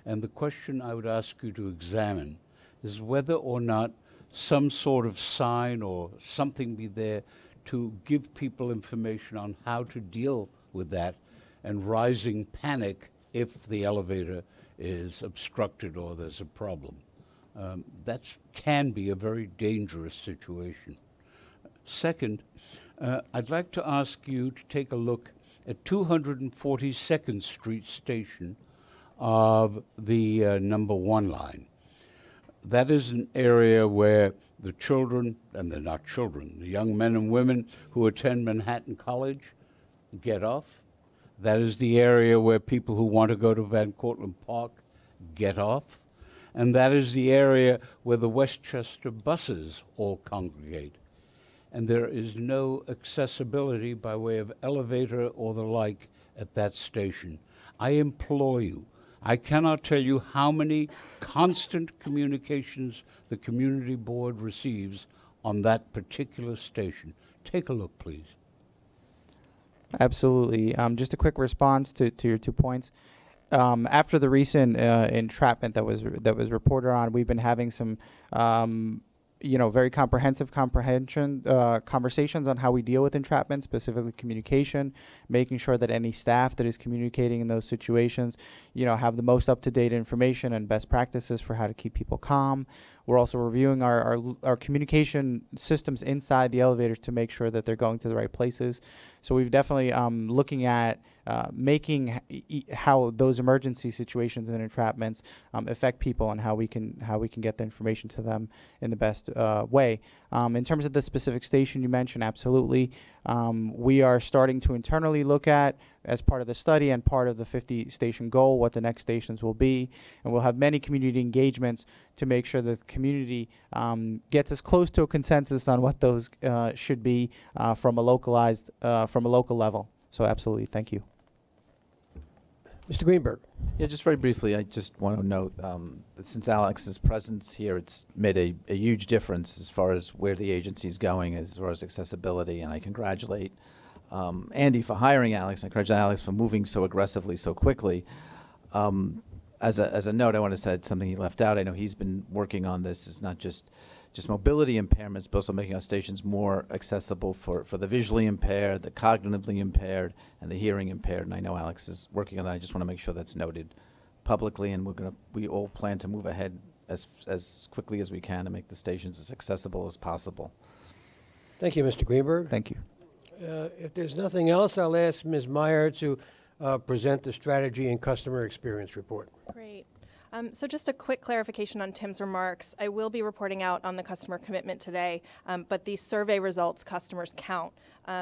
And the question I would ask you to examine is whether or not some sort of sign or something be there to give people information on how to deal with that and rising panic if the elevator is obstructed or there's a problem. That can be a very dangerous situation. Second, I'd like to ask you to take a look at 242nd Street Station of the number 1 line. That is an area where the children, and they're not children, the young men and women who attend Manhattan College get off. That is the area where people who want to go to Van Cortlandt Park get off. And that is the area where the Westchester buses all congregate. And there is no accessibility by way of elevator or the like at that station. I implore you, I cannot tell you how many constant communications the community board receives on that particular station. Take a look, please. Absolutely. Just a quick response to your 2 points. After the recent entrapment that was reported on, we've been having some very comprehensive conversations on how we deal with entrapment, specifically communication, making sure that any staff that is communicating in those situations, have the most up-to-date information and best practices for how to keep people calm. We're also reviewing our communication systems inside the elevators to make sure that they're going to the right places. So we've definitely looking at making how those emergency situations and entrapments affect people and how we can get the information to them in the best way. In terms of the specific station you mentioned, absolutely. We are starting to internally look at, as part of the study and part of the 50 station goal, what the next stations will be. And we'll have many community engagements to make sure that the community gets as close to a consensus on what those should be from a local level. So absolutely, thank you. Mr. Greenberg. Yeah, just very briefly, I just want to note that since Alex's presence here, it's made a huge difference as far as where the agency is going, as far as accessibility, and I congratulate Andy for hiring Alex, and I congratulate Alex for moving so aggressively, so quickly. As a note, I want to say something he left out. I know he's been working on this. It's not just mobility impairments, but also making our stations more accessible for the visually impaired, the cognitively impaired, and the hearing impaired. And I know Alex is working on that. I just want to make sure that's noted publicly, and we all plan to move ahead as quickly as we can to make the stations as accessible as possible. Thank you, Mr. Greenberg. Thank you. If there's nothing else, I'll ask Ms. Meyer to present the strategy and customer experience report. Great. So just a quick clarification on Tim's remarks. I will be reporting out on the customer commitment today, but the survey results, customers count,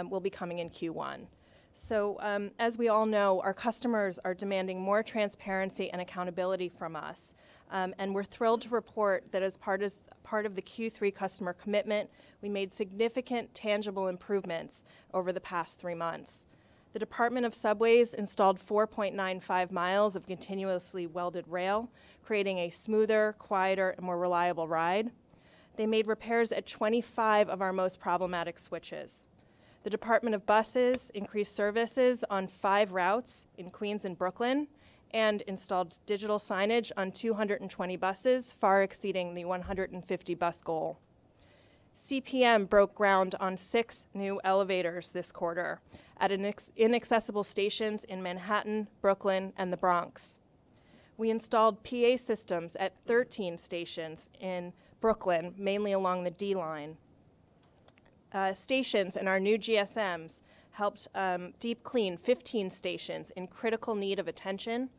will be coming in Q1. So as we all know, our customers are demanding more transparency and accountability from us. And we're thrilled to report that as part of the Q3 customer commitment, we made significant tangible improvements over the past 3 months. The Department of Subways installed 4.95 miles of continuously welded rail, creating a smoother, quieter, and more reliable ride. They made repairs at 25 of our most problematic switches. The Department of Buses increased services on 5 routes in Queens and Brooklyn, and installed digital signage on 220 buses, far exceeding the 150 bus goal. CPM broke ground on 6 new elevators this quarter at inaccessible stations in Manhattan, Brooklyn, and the Bronx. We installed PA systems at 13 stations in Brooklyn, mainly along the D line. Stations in our new GSMs helped deep clean 15 stations in critical need of attention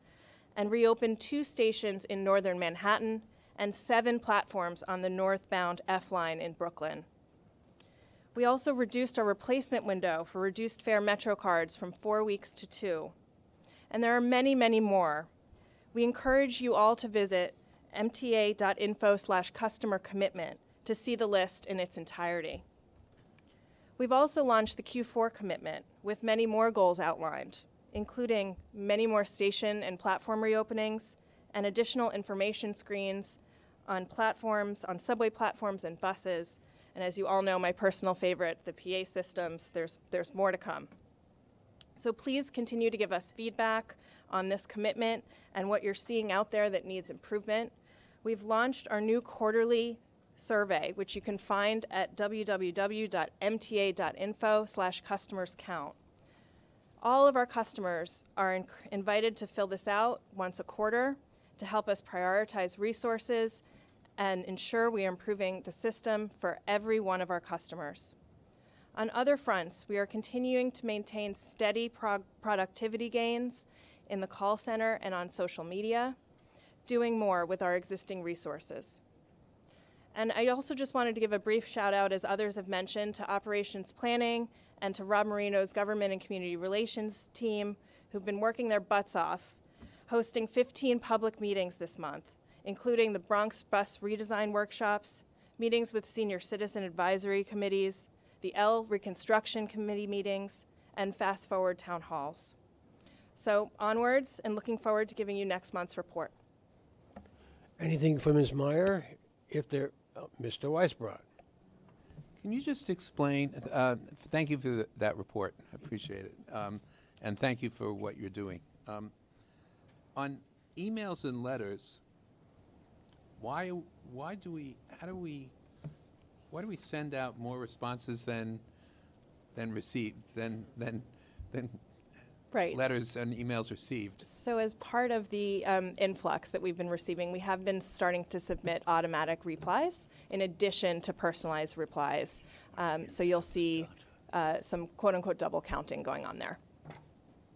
and reopened 2 stations in northern Manhattan and 7 platforms on the northbound F line in Brooklyn. We also reduced our replacement window for reduced fare Metro cards from 4 weeks to 2. And there are many, many more. We encourage you all to visit mta.info/customer commitment to see the list in its entirety. We've also launched the Q4 commitment with many more goals outlined, including many more station and platform reopenings and additional information screens on platforms, on subway platforms and buses. And as you all know, my personal favorite, the PA systems, there's more to come. So please continue to give us feedback on this commitment and what you're seeing out there that needs improvement. We've launched our new quarterly survey, which you can find at www.mta.info/customerscount. All of our customers are invited to fill this out once a quarter to help us prioritize resources and ensure we are improving the system for every one of our customers. On other fronts, we are continuing to maintain steady productivity gains in the call center and on social media, doing more with our existing resources. And I also just wanted to give a brief shout out, as others have mentioned, to operations planning and to Rob Marino's government and community relations team, who've been working their butts off, hosting 15 public meetings this month, including the Bronx bus redesign workshops, meetings with senior citizen advisory committees, the L Reconstruction Committee meetings, and Fast Forward town halls. So onwards, and looking forward to giving you next month's report. Anything for Ms. Meyer? If there, Mr. Weisbrot. Can you just explain, thank you for that report, I appreciate it, and thank you for what you're doing. On emails and letters, why do we send out more responses than received, than Right. letters and emails received? So as part of the influx that we've been receiving, we have been starting to submit automatic replies in addition to personalized replies. So you'll see some quote-unquote double counting going on there.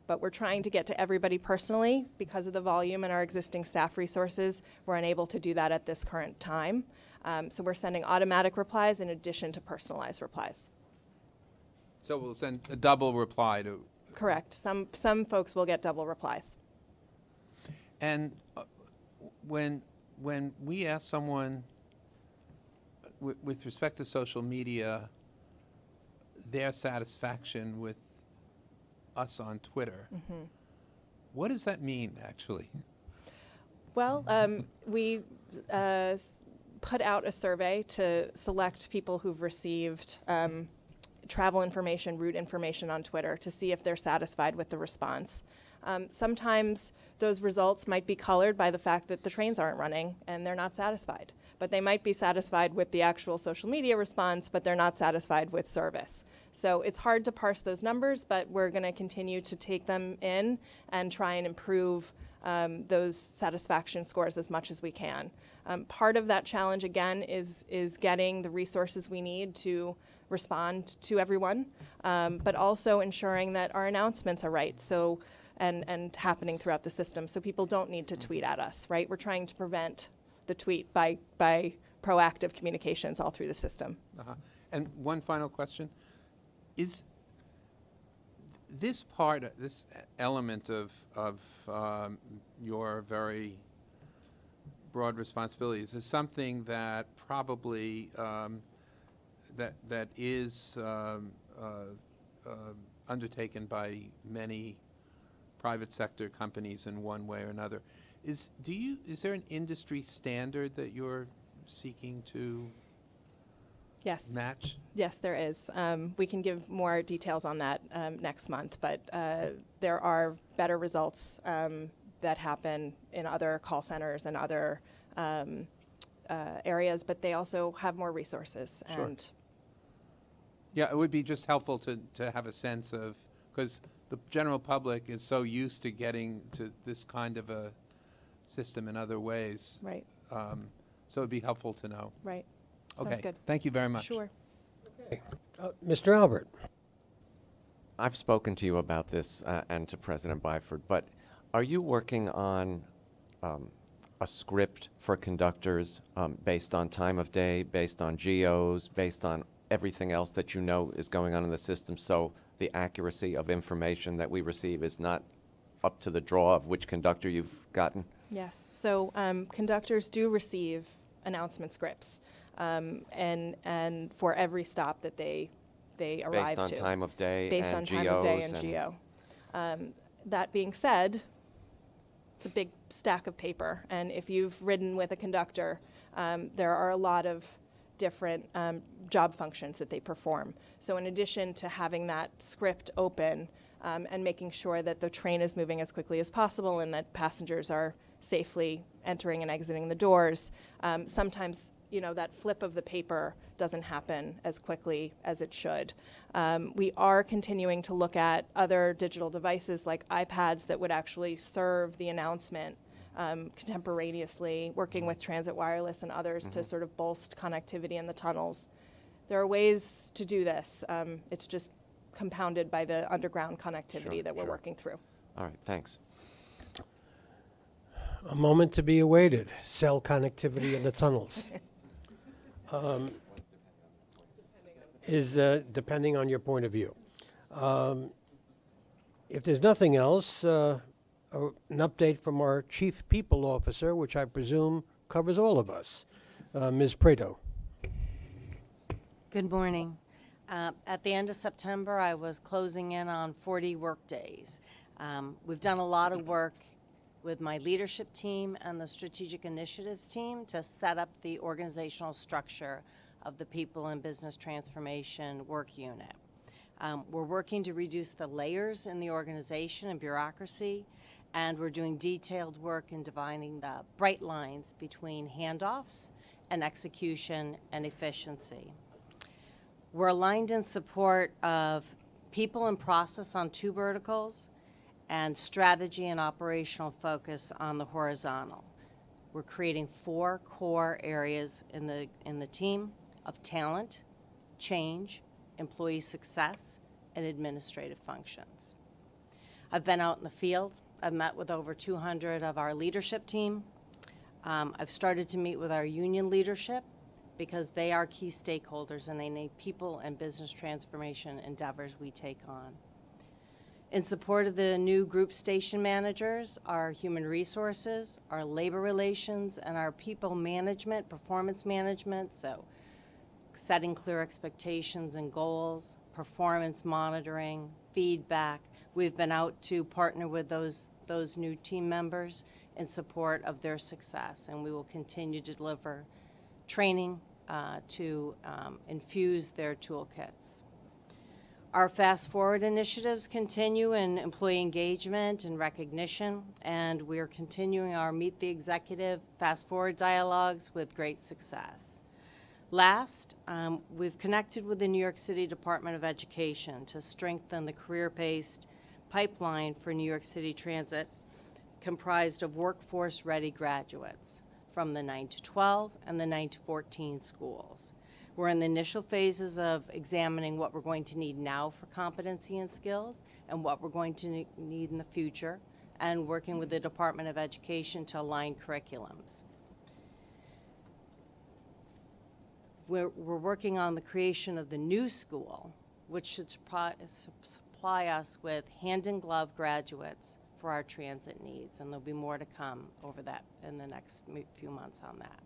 But we're trying to get to everybody personally. Because of the volume and our existing staff resources, we're unable to do that at this current time. So we're sending automatic replies in addition to personalized replies. So we'll send a double reply to... Correct. Some folks will get double replies. And when we ask someone with respect to social media, their satisfaction with us on Twitter, what does that mean, actually? Well, we put out a survey to select people who've received travel information, route information on Twitter to see if they're satisfied with the response. Sometimes those results might be colored by the fact that the trains aren't running and they're not satisfied. But they might be satisfied with the actual social media response, but they're not satisfied with service. So it's hard to parse those numbers, but we're going to continue to take them in and try and improve those satisfaction scores as much as we can. Part of that challenge, again, is getting the resources we need to respond to everyone, but also ensuring that our announcements are right and happening throughout the system so people don't need to tweet at us, right? We're trying to prevent the tweet by proactive communications all through the system. And one final question. Is this element of your very broad responsibilities is something that probably that is undertaken by many private sector companies in one way or another. Is there an industry standard that you're seeking to match? Yes, there is. We can give more details on that next month, but there are better results that happen in other call centers and other areas, but they also have more resources. Sure. And Yeah, it would be just helpful to have a sense of, because the general public is so used to getting to this kind of a system in other ways. Right. So it'd be helpful to know. Right. Sounds Okay. good. Thank you very much. Sure. Mr. Albert. I've spoken to you about this and to President Byford, but are you working on a script for conductors based on time of day, based on geos, based on everything else that you know is going on in the system, so the accuracy of information that we receive is not up to the draw of which conductor you've gotten? Yes. So conductors do receive announcement scripts, and for every stop that they arrive to. Based on time of day Based and on time of day geos and and- geo. That being said, it's a big stack of paper, and if you've ridden with a conductor, there are a lot of different job functions that they perform. So in addition to having that script open and making sure that the train is moving as quickly as possible and that passengers are safely entering and exiting the doors, sometimes that flip of the paper doesn't happen as quickly as it should. We are continuing to look at other digital devices like iPads that would actually serve the announcement contemporaneously, working with Transit Wireless and others to sort of bolster connectivity in the tunnels. There are ways to do this. It's just compounded by the underground connectivity that we're working through. All right, thanks. A moment to be awaited. Cell connectivity in the tunnels. Is depending on your point of view. If there's nothing else, an update from our Chief People Officer, which I presume covers all of us. Ms. Prado. Good morning. At the end of September, I was closing in on 40 work days. We've done a lot of work with my leadership team and the strategic initiatives team to set up the organizational structure of the People and Business Transformation work unit. We're working to reduce the layers in the organization and bureaucracy, and we're doing detailed work in defining the bright lines between handoffs and execution and efficiency. We're aligned in support of people and process on 2 verticals and strategy and operational focus on the horizontal. We're creating 4 core areas in the team of talent, change, employee success, and administrative functions. I've been out in the field. I've met with over 200 of our leadership team. I've started to meet with our union leadership because they are key stakeholders and they need people and business transformation endeavors we take on. In support of the new group station managers, our human resources, our labor relations, and our people management, performance management, so setting clear expectations and goals, performance monitoring, feedback. We've been out to partner with those new team members in support of their success, and we will continue to deliver training to infuse their toolkits. Our Fast Forward initiatives continue in employee engagement and recognition, and we are continuing our Meet the Executive Fast Forward dialogues with great success. Last, we've connected with the New York City Department of Education to strengthen the career-based pipeline for New York City Transit, comprised of workforce-ready graduates from the 9 to 12 and the 9 to 14 schools. We're in the initial phases of examining what we're going to need now for competency and skills and what we're going to need in the future, and working with the Department of Education to align curriculums. We're working on the creation of the new school, which should supply us with hand-in-glove graduates for our transit needs, and there'll be more to come over that in the next few months on that.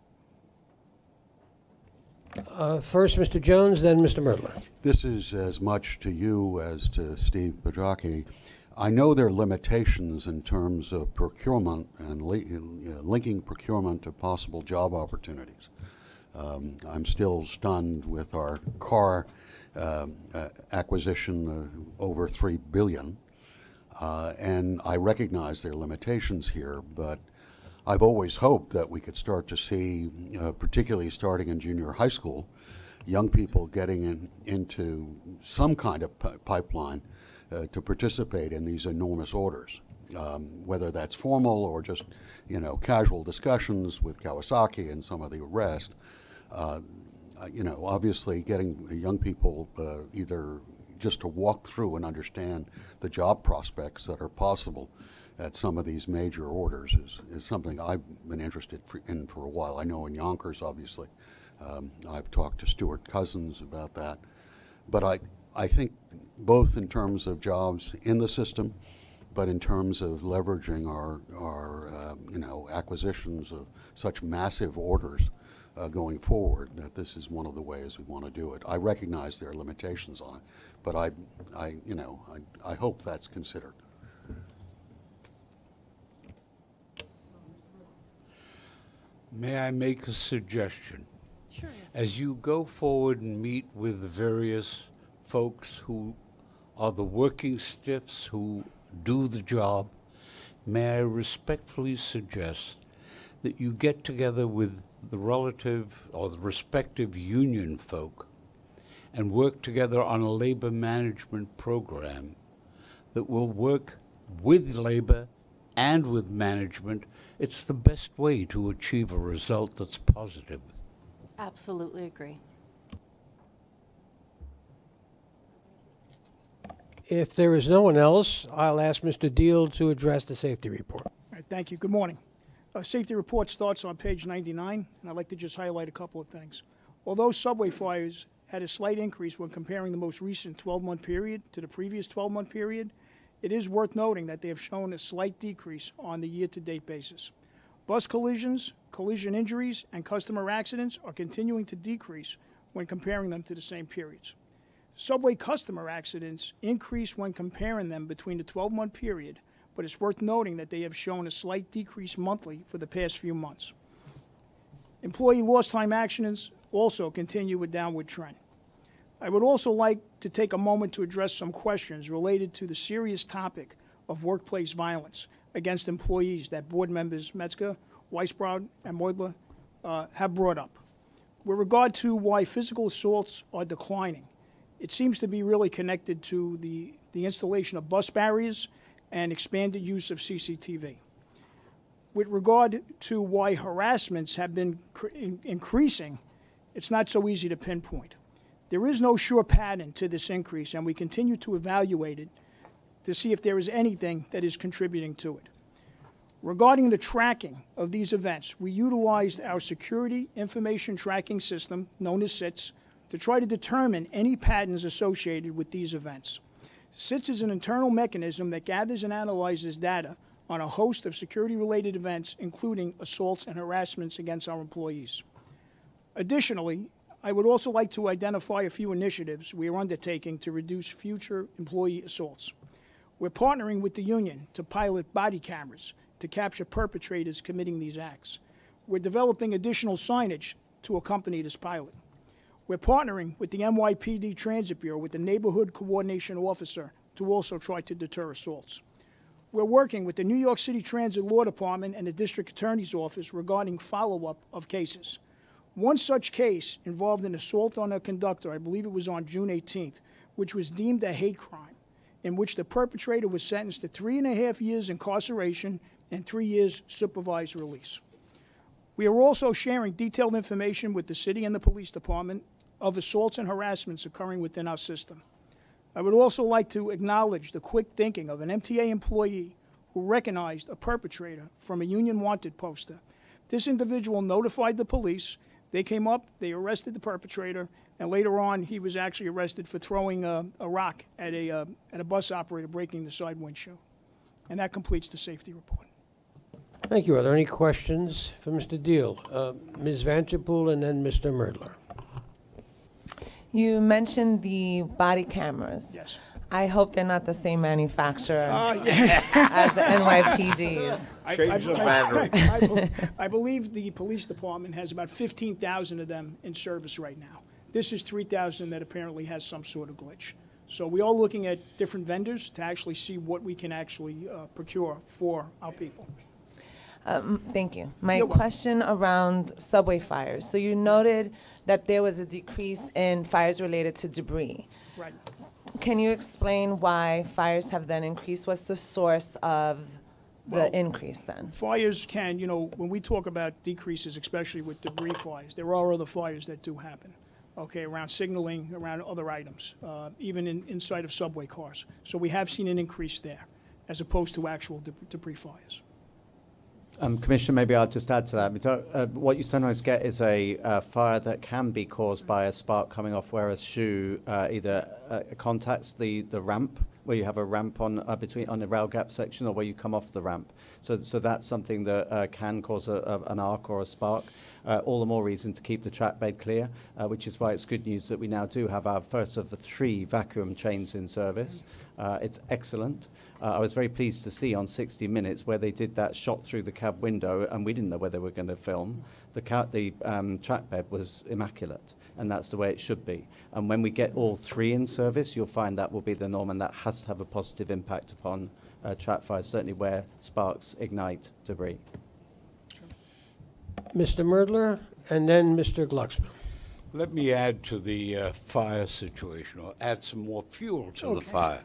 First, Mr. Jones, then Mr. Mertler. This is as much to you as to Steve Pedracki. I know there are limitations in terms of procurement and linking procurement to possible job opportunities. I'm still stunned with our car acquisition over $3 billion. And I recognize there are limitations here, but I've always hoped that we could start to see, particularly starting in junior high school, young people getting into some kind of pipeline to participate in these enormous orders, whether that's formal or just, casual discussions with Kawasaki and some of the rest. Obviously getting young people either just to walk through and understand the job prospects that are possible at some of these major orders is something I've been interested in for a while. I know in Yonkers, obviously. I've talked to Stuart Cousins about that. But I think both in terms of jobs in the system, but in terms of leveraging our acquisitions of such massive orders going forward, that this is one of the ways we want to do it. I recognize there are limitations on it, but I hope that's considered. May I make a suggestion? Sure. As you go forward and meet with the various folks who are the working stiffs who do the job, may I respectfully suggest that you get together with the relative or the respective union folk and work together on a labor management program that will work with labor and with management. It's the best way to achieve a result that's positive. Absolutely agree. If there is no one else, I'll ask Mr. Deal to address the safety report. All right, thank you. Good morning. Safety report starts on page 99, and I'd like to just highlight a couple of things. Although subway fires had a slight increase when comparing the most recent 12-month period to the previous 12-month period, it is worth noting that they have shown a slight decrease on the year-to-date basis. Bus collisions, collision injuries, and customer accidents are continuing to decrease when comparing them to the same periods. Subway customer accidents increased when comparing them between the 12-month period, but it's worth noting that they have shown a slight decrease monthly for the past few months. Employee lost time accidents also continue a downward trend. I would also like to take a moment to address some questions related to the serious topic of workplace violence against employees that board members Metzger, Weisbrod, and Moidler have brought up. With regard to why physical assaults are declining, it seems to be really connected to the installation of bus barriers and expanded use of CCTV. With regard to why harassments have been increasing, it's not so easy to pinpoint. There is no sure pattern to this increase, and we continue to evaluate it to see if there is anything that is contributing to it. Regarding the tracking of these events, we utilized our Security Information Tracking System, known as SITS, to try to determine any patterns associated with these events. SITS is an internal mechanism that gathers and analyzes data on a host of security-related events, including assaults and harassments against our employees. Additionally, I would also like to identify a few initiatives we are undertaking to reduce future employee assaults. We're partnering with the union to pilot body cameras to capture perpetrators committing these acts. We're developing additional signage to accompany this pilot. We're partnering with the NYPD Transit Bureau with the Neighborhood Coordination Officer to also try to deter assaults. We're working with the New York City Transit Law Department and the District Attorney's Office regarding follow-up of cases. One such case involved an assault on a conductor, I believe it was on June 18th, which was deemed a hate crime, in which the perpetrator was sentenced to 3.5 years incarceration and 3 years supervised release. We are also sharing detailed information with the city and the police department of assaults and harassments occurring within our system. I would also like to acknowledge the quick thinking of an MTA employee who recognized a perpetrator from a union wanted poster. This individual notified the police. They came up, they arrested the perpetrator, and later on he was actually arrested for throwing a rock at a bus operator, breaking the side windshield. And that completes the safety report. Thank you. Are there any questions for Mr. Deal? Ms. Vanterpool and then Mr. Merdler. You mentioned the body cameras. Yes. I hope they're not the same manufacturer Yeah. as the NYPD's. I believe the police department has about 15,000 of them in service right now. This is 3,000 that apparently has some sort of glitch. So we are looking at different vendors to actually see what we can actually procure for our people. Thank you. My question around subway fires. So you noted that there was a decrease in fires related to debris. Right. Can you explain why fires have then increased? What's the source of the increase then? Fires can, when we talk about decreases, especially with debris fires, there are other fires that do happen, okay, around signaling, around other items, even inside of subway cars. So we have seen an increase there, as opposed to actual debris fires. Commissioner, maybe I'll just add to that. What you sometimes get is a fire that can be caused by a spark coming off where a shoe either contacts the ramp, where you have a ramp on the rail gap section, or where you come off the ramp. So that's something that can cause an arc or a spark. All the more reason to keep the track bed clear, which is why it's good news that we now do have our first of the 3 vacuum chains in service. It's excellent. I was very pleased to see on 60 Minutes where they did that shot through the cab window, and we didn't know where they were going to film. The track bed was immaculate, and that's the way it should be. And when we get all 3 in service, you'll find that will be the norm, and that has to have a positive impact upon track fires, certainly where sparks ignite debris. Mr. Merdler, and then Mr. Glucksman. Let me add to the fire situation, or add some more fuel to the fire.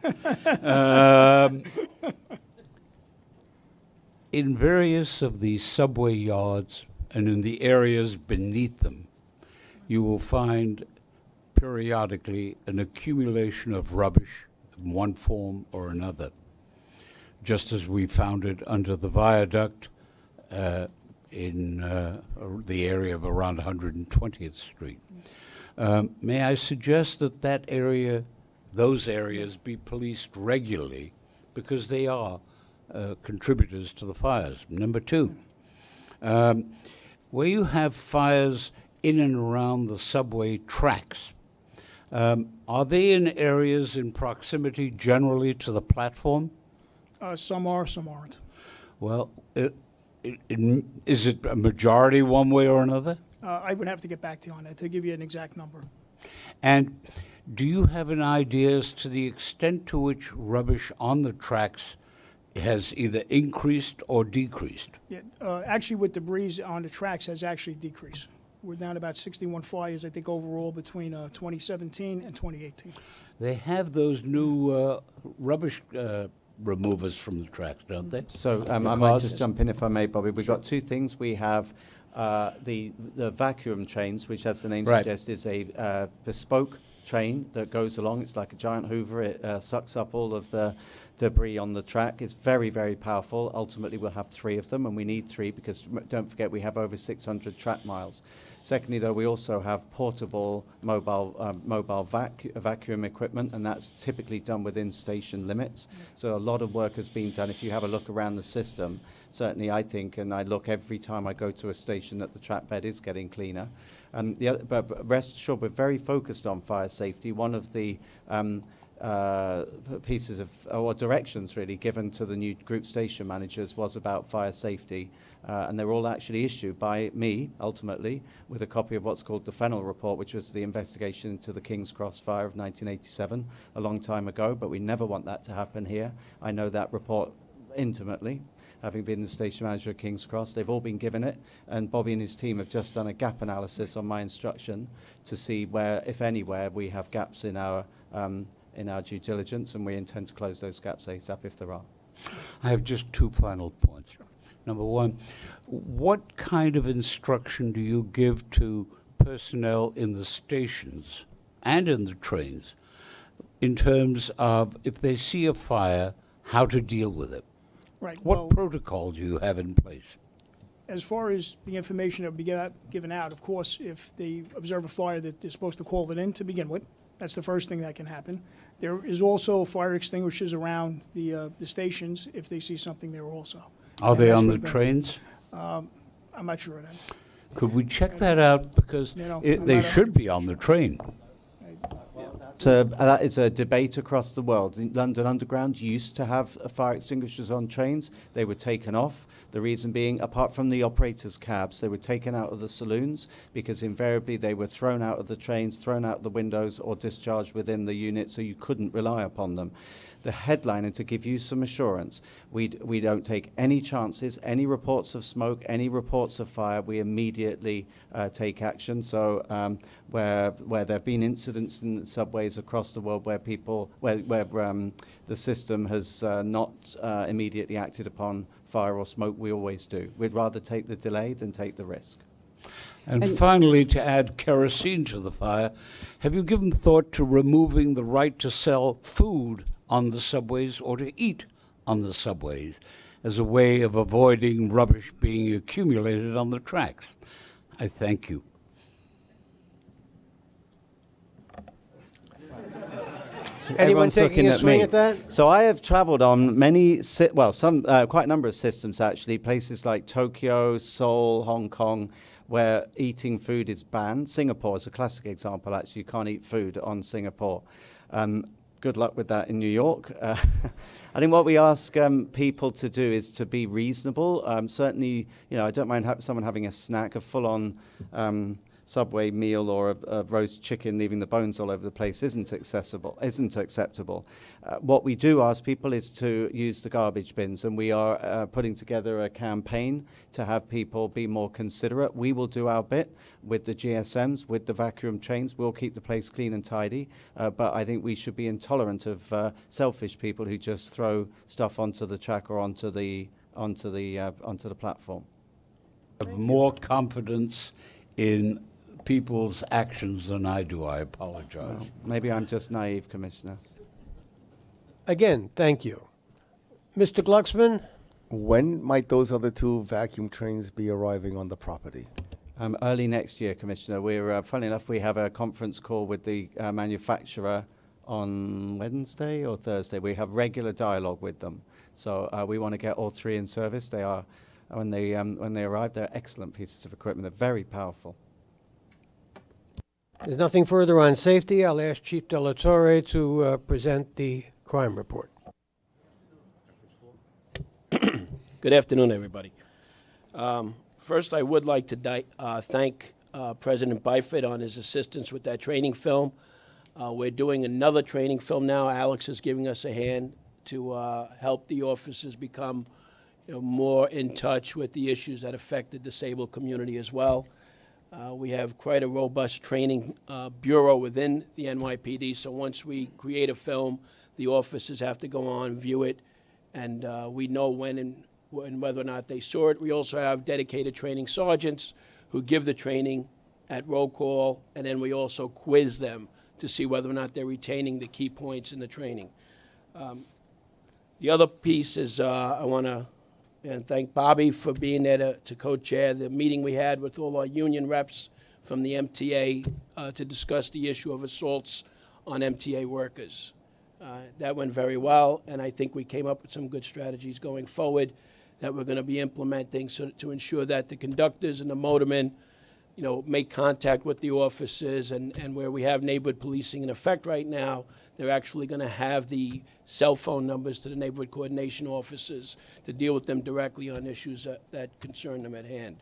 In various of the subway yards and in the areas beneath them, you will find periodically an accumulation of rubbish in one form or another, just as we found it under the viaduct in the area of around 120th Street. May I suggest that those areas be policed regularly, because they are contributors to the fires. Number 2, where you have fires in and around the subway tracks, are they in areas in proximity generally to the platform? Some are, some aren't. Well, is it a majority one way or another? I would have to get back to you on that to give you an exact number. And do you have an idea as to the extent to which rubbish on the tracks has either increased or decreased? Yeah, actually, with debris on the tracks has actually decreased. We're down about 61 fires, I think, overall between 2017 and 2018. They have those new rubbish removers from the tracks, don't they? So I might just jump in if I may, Bobby. We've got 2 things. We have the vacuum chains, which, as the name suggests, is a bespoke chain that goes along. It's like a giant hoover. It sucks up all of the debris on the track. It's very, very powerful. Ultimately, we'll have 3 of them, and we need 3 because, don't forget, we have over 600 track miles. Secondly, though, we also have portable mobile vacuum equipment, and that's typically done within station limits. So a lot of work has been done. If you have a look around the system, certainly I think, and I look every time I go to a station, that the track bed is getting cleaner. But rest assured, we're very focused on fire safety. One of the pieces of, or directions really, given to the new group station managers was about fire safety. And they were all actually issued by me, ultimately, with a copy of what's called the Fennell Report, which was the investigation into the King's Cross fire of 1987, a long time ago, but we never want that to happen here. I know that report intimately, having been the station manager at King's Cross. They've all been given it, and Bobby and his team have just done a gap analysis on my instruction to see where, if anywhere, we have gaps in our due diligence, and we intend to close those gaps ASAP if there are. I have just 2 final points. Number 1, what kind of instruction do you give to personnel in the stations and in the trains in terms of, if they see a fire, how to deal with it? Right. What protocol do you have in place? As far as the information that will be given out, of course, if they observe a fire, that they're supposed to call it in to begin with. That's the first thing that can happen. There is also fire extinguishers around the stations if they see something there also. Are they on the trains? I'm not sure of that. Could we check that out? Because they should be on the train. So that is a debate across the world. London Underground used to have fire extinguishers on trains. They were taken off. The reason being, apart from the operators' cabs, they were taken out of the saloons because invariably they were thrown out of the trains, thrown out the windows, or discharged within the unit, so you couldn't rely upon them. the headline and to give you some assurance. We don't take any chances, any reports of smoke, any reports of fire. We immediately take action. So where there have been incidents in subways across the world where the system has not immediately acted upon fire or smoke, we always do. We'd rather take the delay than take the risk. And finally, to add kerosene to the fire, have you given thought to removing the right to sell food on the subways or to eat on the subways as a way of avoiding rubbish being accumulated on the tracks? I thank you. Anyone Everyone's taking looking a at swing me. at that? So I have traveled on many, quite a number of systems actually, places like Tokyo, Seoul, Hong Kong, where eating food is banned. Singapore is a classic example, actually. You can't eat food on Singapore. Good luck with that in New York. I think what we ask people to do is to be reasonable. Certainly, I don't mind someone having a snack, a full-on Subway meal or a roast chicken leaving the bones all over the place isn't acceptable. What we do ask people is to use the garbage bins, and we are putting together a campaign to have people be more considerate. We will do our bit with the GSMs, with the vacuum trains. We'll keep the place clean and tidy, but I think we should be intolerant of selfish people who just throw stuff onto the track or onto the platform. Have more confidence in people's actions than I do. I apologize. Well, maybe I'm just naive, Commissioner. Again, thank you. Mr. Glucksman? When might those other two vacuum trains be arriving on the property? Early next year, Commissioner. We're, funnily enough, we have a conference call with the manufacturer on Wednesday or Thursday. We have regular dialogue with them. So we want to get all three in service. They are, when they arrive, they're excellent pieces of equipment. They're very powerful. There's nothing further on safety. I'll ask Chief De La Torre to present the crime report. Good afternoon, everybody. First, I would like to thank President Byford on his assistance with that training film. We're doing another training film now. Alex is giving us a hand to help the officers become more in touch with the issues that affect the disabled community as well. We have quite a robust training bureau within the NYPD, so once we create a film, the officers have to go on, view it, and we know when and whether or not they saw it. We also have dedicated training sergeants who give the training at roll call, and then we also quiz them to see whether or not they're retaining the key points in the training. The other piece is I want to thank Bobby for being there to co-chair the meeting we had with all our union reps from the MTA to discuss the issue of assaults on MTA workers. That went very well, and I think we came up with some good strategies going forward that we're going to be implementing to ensure that the conductors and the motormen make contact with the officers, and where we have neighborhood policing in effect right now, they're actually going to have the cell phone numbers to the neighborhood coordination officers to deal with them directly on issues that concern them at hand.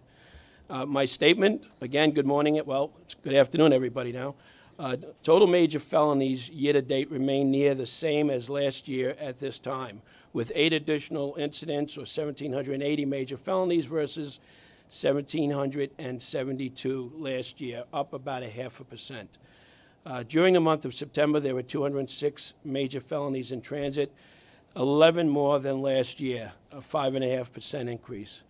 My statement, again, good morning, well, it's good afternoon, everybody now. Total major felonies year-to-date remain near the same as last year at this time, with 8 additional incidents or 1,780 major felonies versus 1,772 last year, up about 0.5%. During the month of September, there were 206 major felonies in transit, 11 more than last year, a 5.5% increase.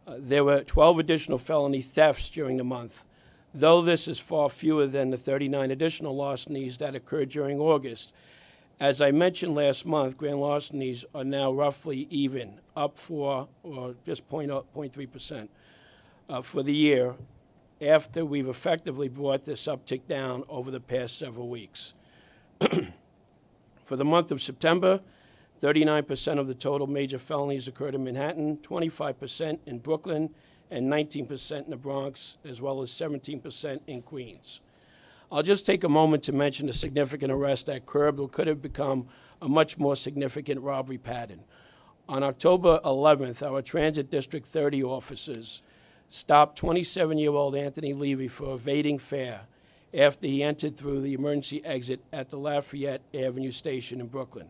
There were 12 additional felony thefts during the month, though this is far fewer than the 39 additional larcenies that occurred during August. As I mentioned last month, grand larcenies are now roughly even, up or just 0.3%. For the year, after we've effectively brought this uptick down over the past several weeks. For the month of September, 39% of the total major felonies occurred in Manhattan, 25% in Brooklyn, and 19% in the Bronx, as well as 17% in Queens. I'll just take a moment to mention a significant arrest that curbed what could have become a much more significant robbery pattern. On October 11th, our Transit District 30 officers stopped 27-year-old Anthony Levy for evading fare after he entered through the emergency exit at the Lafayette Avenue station in Brooklyn.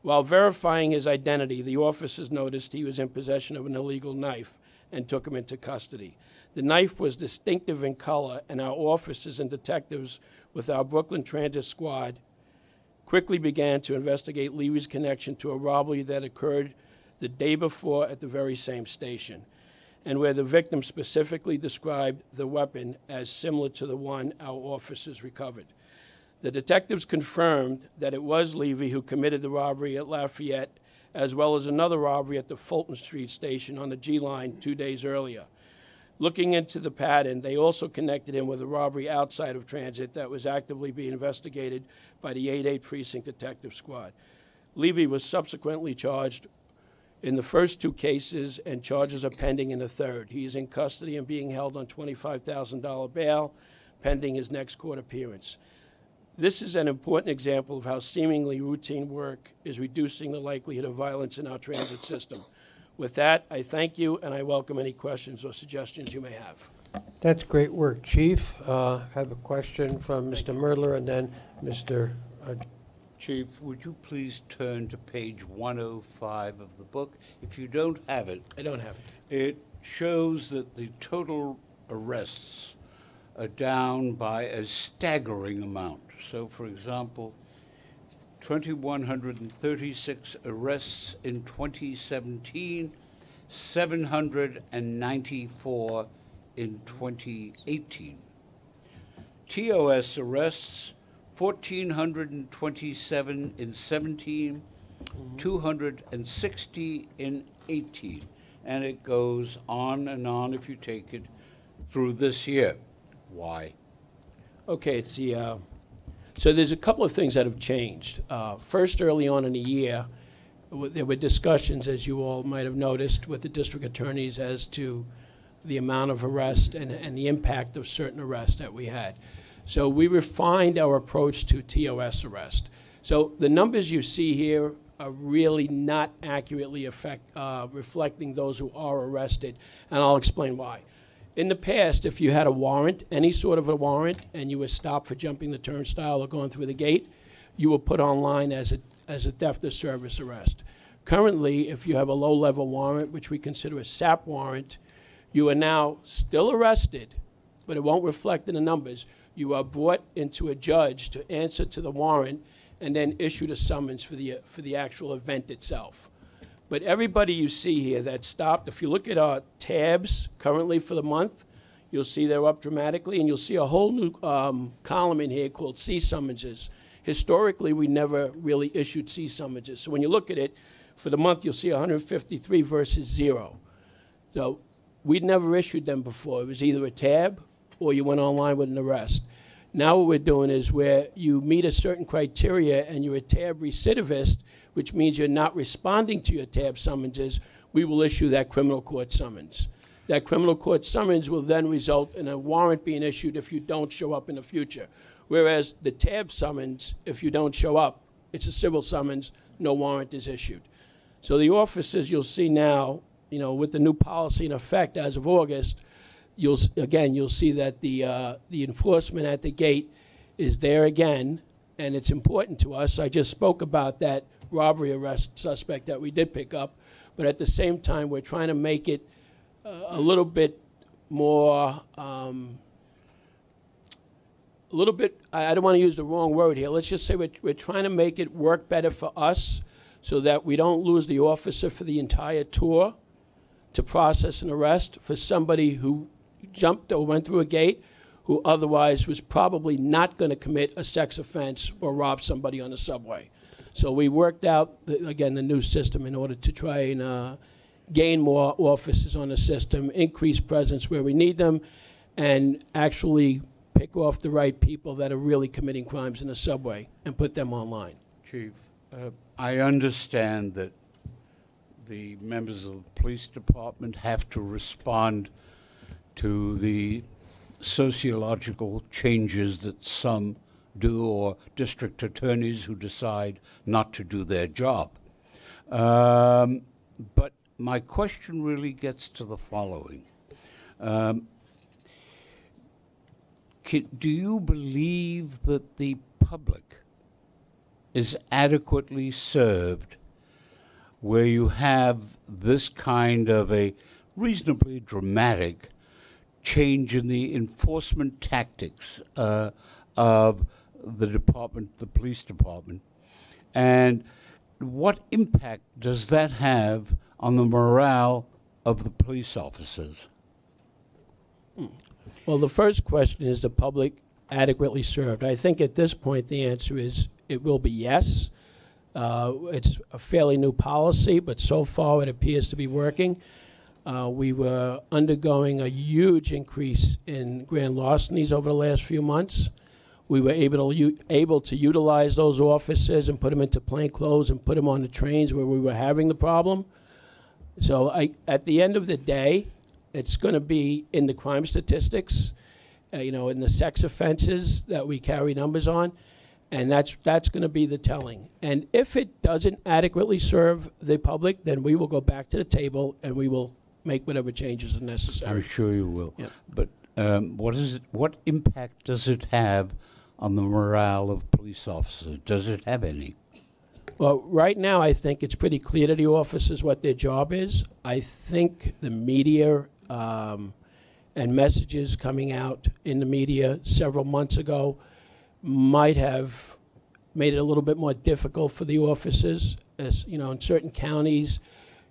While verifying his identity, the officers noticed he was in possession of an illegal knife and took him into custody. The knife was distinctive in color, and our officers and detectives with our Brooklyn Transit Squad quickly began to investigate Levy's connection to a robbery that occurred the day before at the very same station, and where the victim specifically described the weapon as similar to the one our officers recovered. The detectives confirmed that it was Levy who committed the robbery at Lafayette, as well as another robbery at the Fulton Street station on the G line 2 days earlier. Looking into the pattern, they also connected him with a robbery outside of transit that was actively being investigated by the 8-8 Precinct Detective Squad. Levy was subsequently charged in the first 2 cases, and charges are pending in the third. He is in custody and being held on $25,000 bail, pending his next court appearance. This is an important example of how seemingly routine work is reducing the likelihood of violence in our transit system. With that, I thank you, and I welcome any questions or suggestions you may have. That's great work, Chief. I have a question from Mr. Merdler and then Mr. Chief, would you please turn to page 105 of the book? If you don't have it. I don't have it. It shows that the total arrests are down by a staggering amount. So, for example, 2,136 arrests in 2017, 794 in 2018. TOS arrests, 1,427 in 17, 260 in 18. And it goes on and on if you take it through this year. Why? Okay, it's the, so there's a couple of things that have changed. First, early on in the year, there were discussions, as you all might have noticed, with the district attorneys as to the amount of arrest and the impact of certain arrests that we had. So we refined our approach to TOS arrest. So the numbers you see here are really not accurately reflecting those who are arrested, and I'll explain why. In the past, if you had a warrant, any sort of a warrant, and you were stopped for jumping the turnstile or going through the gate, you were put online as a theft of service arrest. Currently, if you have a low-level warrant, which we consider a SAP warrant, you are now still arrested, but it won't reflect in the numbers. You are brought into a judge to answer to the warrant and then issued a summons for the actual event itself. But everybody you see here that stopped, if you look at our tabs currently for the month, you'll see they're up dramatically, and you'll see a whole new column in here called C summonses. Historically, we never really issued C summonses. So when you look at it, for the month, you'll see 153 versus 0. So we'd never issued them before. It was either a tab or you went online with an arrest. Now what we're doing is where you meet a certain criteria and you're a tab recidivist, which means you're not responding to your tab summonses, we will issue that criminal court summons. That criminal court summons will then result in a warrant being issued if you don't show up in the future. Whereas the tab summons, if you don't show up, it's a civil summons, no warrant is issued. So the officers you'll see now, you know, with the new policy in effect as of August, you'll see that the enforcement at the gate is there again, and it's important to us. I just spoke about that robbery arrest suspect that we did pick up, but at the same time, we're trying to make it a little bit more, I don't want to use the wrong word here. Let's just say we're trying to make it work better for us so that we don't lose the officer for the entire tour to process an arrest for somebody who jumped or went through a gate who otherwise was probably not going to commit a sex offense or rob somebody on the subway. So we worked out, again, the new system in order to try and gain more officers on the system, increase presence where we need them, and actually pick off the right people that are really committing crimes in the subway and put them online. Chief, I understand that the members of the police department have to respond to the sociological changes that some do, or district attorneys who decide not to do their job. But my question really gets to the following. Do you believe that the public is adequately served where you have this kind of a reasonably dramatic change in the enforcement tactics of the department, the police department, and what impact does that have on the morale of the police officers? Well, the first question is the public adequately served. I think at this point the answer is it will be yes. It's a fairly new policy, but so far it appears to be working. We were undergoing a huge increase in grand larcenies over the last few months. We were able to utilize those officers and put them into plain clothes and put them on the trains where we were having the problem. So at the end of the day, it's going to be in the crime statistics, in the sex offenses that we carry numbers on, and that's going to be the telling. And if it doesn't adequately serve the public, then we will go back to the table and we will make whatever changes are necessary. I'm sure you will. Yep. But what impact does it have on the morale of police officers? Does it have any? Well, right now I think it's pretty clear to the officers what their job is. I think the media and messages coming out in the media several months ago might have made it a little bit more difficult for the officers. As in certain counties,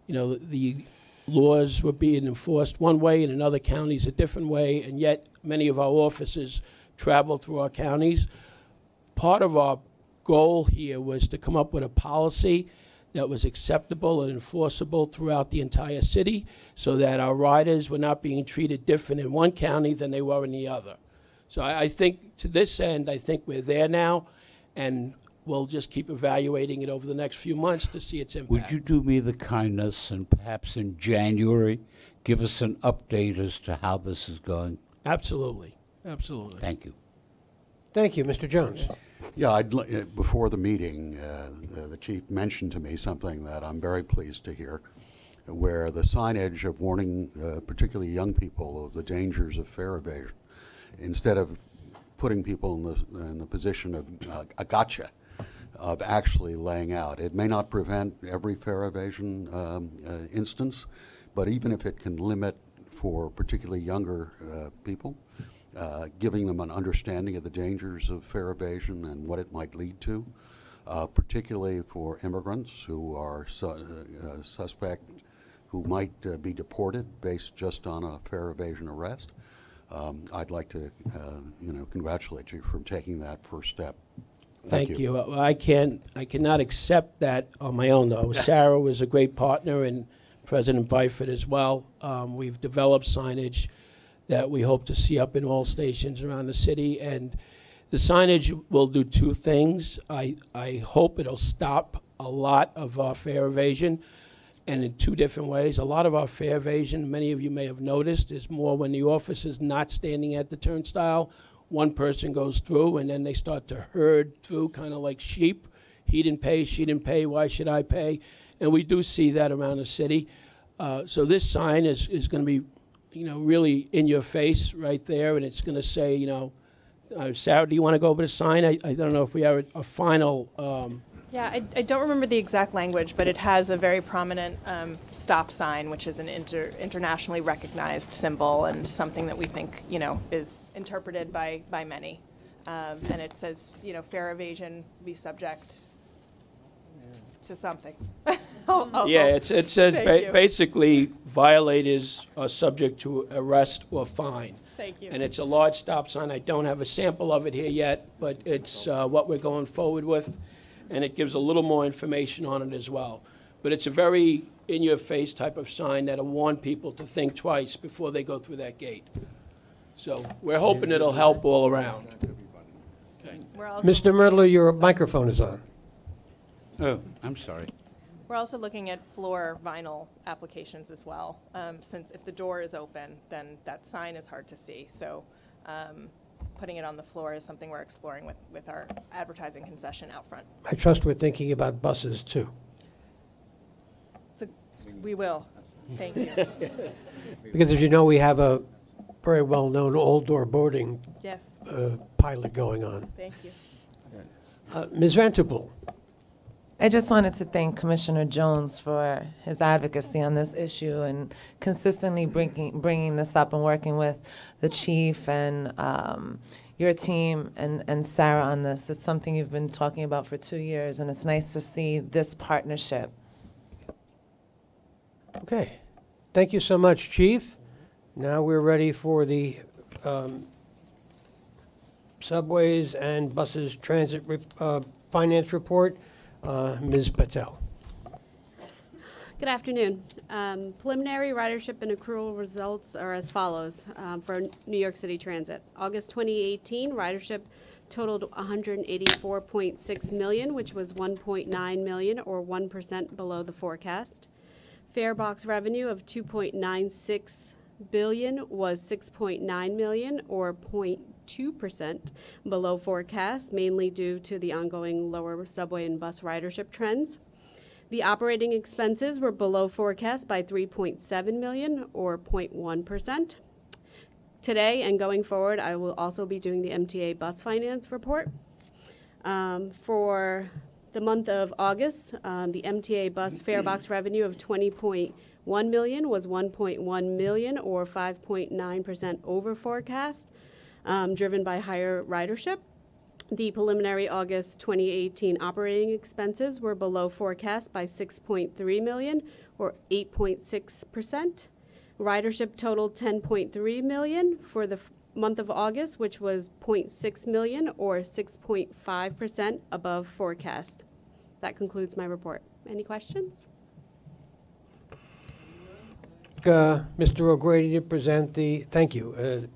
the laws were being enforced one way, and in other counties a different way, and yet many of our officers travel through our counties. Part of our goal here was to come up with a policy that was acceptable and enforceable throughout the entire city so that our riders were not being treated different in one county than they were in the other. So I think to this end, I think we're there now, and we'll just keep evaluating it over the next few months to see its impact. Would you do me the kindness and perhaps in January give us an update as to how this is going? Absolutely. Absolutely. Thank you. Thank you, Mr. Jones. Yeah, before the meeting, the chief mentioned to me something that I'm very pleased to hear, where the signage of warning particularly young people of the dangers of fare evasion, instead of putting people in the position of a gotcha, of actually laying out. It may not prevent every fare evasion instance, but even if it can limit for particularly younger people, giving them an understanding of the dangers of fare evasion and what it might lead to, particularly for immigrants who are suspect, who might be deported based just on a fare evasion arrest. I'd like to, congratulate you for taking that first step. Thank you. I cannot accept that on my own, though. Sarah was a great partner, and President Byford as well. We've developed signage that we hope to see up in all stations around the city, and the signage will do two things. I hope it'll stop a lot of our fare evasion, and in two different ways. A lot of our fare evasion, many of you may have noticed, is more when the officer's not standing at the turnstile. One person goes through, and then they start to herd through, kind of like sheep. He didn't pay, she didn't pay, why should I pay? And we do see that around the city. So this sign is going to be, really in your face right there, and it's going to say, Sarah, do you want to go over the sign? I don't know if we have a final. Yeah, I don't remember the exact language, but it has a very prominent stop sign, which is an internationally recognized symbol and something that we think, is interpreted by many. And it says, fare evasion be subject to something. Yeah, it says basically violators are subject to arrest or fine. Thank you. And it's a large stop sign. I don't have a sample of it here yet, but it's what we're going forward with, and it gives a little more information on it as well. But it's a very in-your-face type of sign that'll warn people to think twice before they go through that gate. So we're hoping it'll help all around. Okay. Mr. Myrtler, your microphone is on. Oh, I'm sorry. We're also looking at floor vinyl applications as well, since if the door is open, then that sign is hard to see. So putting it on the floor is something we're exploring with our advertising concession out front. I trust we're thinking about buses, too. We will. Thank you. Because as you know, we have a very well-known all-door boarding Yes. pilot going on. Thank you. Ms. Vanterpool. I just wanted to thank Commissioner Jones for his advocacy on this issue and consistently bringing this up and working with the chief and your team and Sarah on this. It's something you've been talking about for 2 years, and it's nice to see this partnership. Okay. Thank you so much, Chief. Now we're ready for the subways and buses transit finance report. Ms. Patel. Good afternoon. Preliminary ridership and accrual results are as follows for New York City Transit. August 2018, ridership totaled 184.6 million, which was 1.9 million or 1% below the forecast. Fare box revenue of 2.96 billion was 6.9 million or 0.2% below forecast, mainly due to the ongoing lower subway and bus ridership trends. The operating expenses were below forecast by 3.7 million or 0.1%. Today and going forward, I will also be doing the MTA bus finance report. For the month of August, the MTA bus fare box revenue of 20.1 million was 1.1 million or 5.9% over forecast, driven by higher ridership. The preliminary August 2018 operating expenses were below forecast by 6.3 million or 8.6%. Ridership totaled 10.3 million for the month of August, which was 0.6 million or 6.5% above forecast. That concludes my report. Any questions? Mr. O'Grady to present the,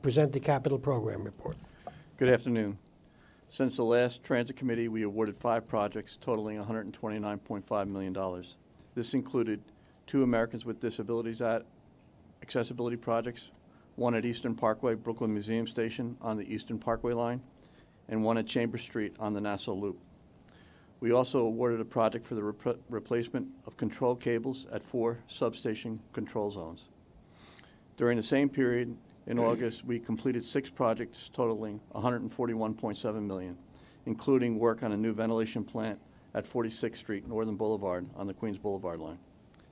present the capital program report. Good afternoon. Since the last Transit Committee, we awarded 5 projects totaling $129.5 million. This included 2 Americans with Disabilities Act accessibility projects, 1 at Eastern Parkway, Brooklyn Museum Station on the Eastern Parkway line, and 1 at Chambers Street on the Nassau Loop. We also awarded a project for the replacement of control cables at 4 substation control zones. During the same period, in August, we completed 6 projects totaling $141.7 million, including work on a new ventilation plant at 46th Street, Northern Boulevard on the Queens Boulevard line.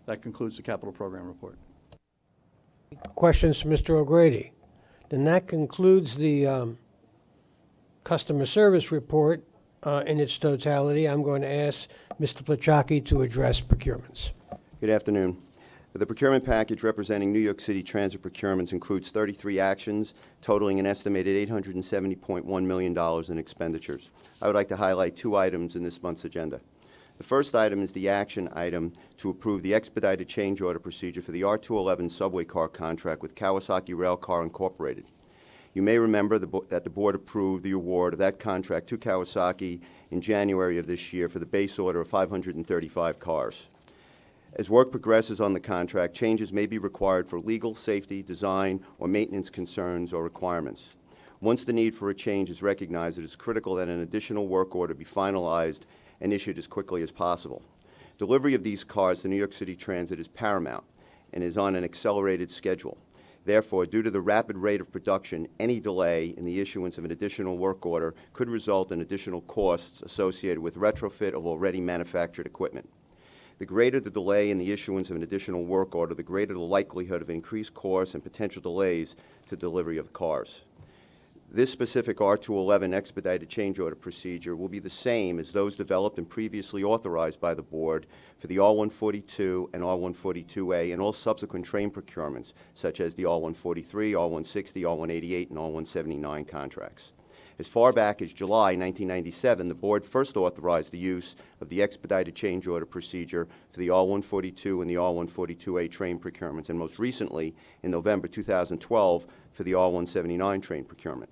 That concludes the capital program report. Questions to Mr. O'Grady? Then that concludes the customer service report in its totality. I'm going to ask Mr. Plachocki to address procurements. Good afternoon. The procurement package representing New York City Transit procurements includes 33 actions totaling an estimated $870.1 million in expenditures. I would like to highlight 2 items in this month's agenda. The first item is the action item to approve the expedited change order procedure for the R211 subway car contract with Kawasaki Railcar Incorporated. You may remember that the board approved the award of that contract to Kawasaki in January of this year for the base order of 535 cars. As work progresses on the contract, changes may be required for legal, safety, design, or maintenance concerns or requirements. Once the need for a change is recognized, it is critical that an additional work order be finalized and issued as quickly as possible. Delivery of these cars to New York City Transit is paramount and is on an accelerated schedule. Therefore, due to the rapid rate of production, any delay in the issuance of an additional work order could result in additional costs associated with retrofit of already manufactured equipment. The greater the delay in the issuance of an additional work order, the greater the likelihood of increased costs and potential delays to delivery of cars. This specific R211 expedited change order procedure will be the same as those developed and previously authorized by the board for the R142 and R142A and all subsequent train procurements, such as the R143, R160, R188, and R179 contracts. As far back as July 1997, the board first authorized the use of the expedited change order procedure for the R142 and the R142A train procurements, and most recently, in November 2012, for the R179 train procurement.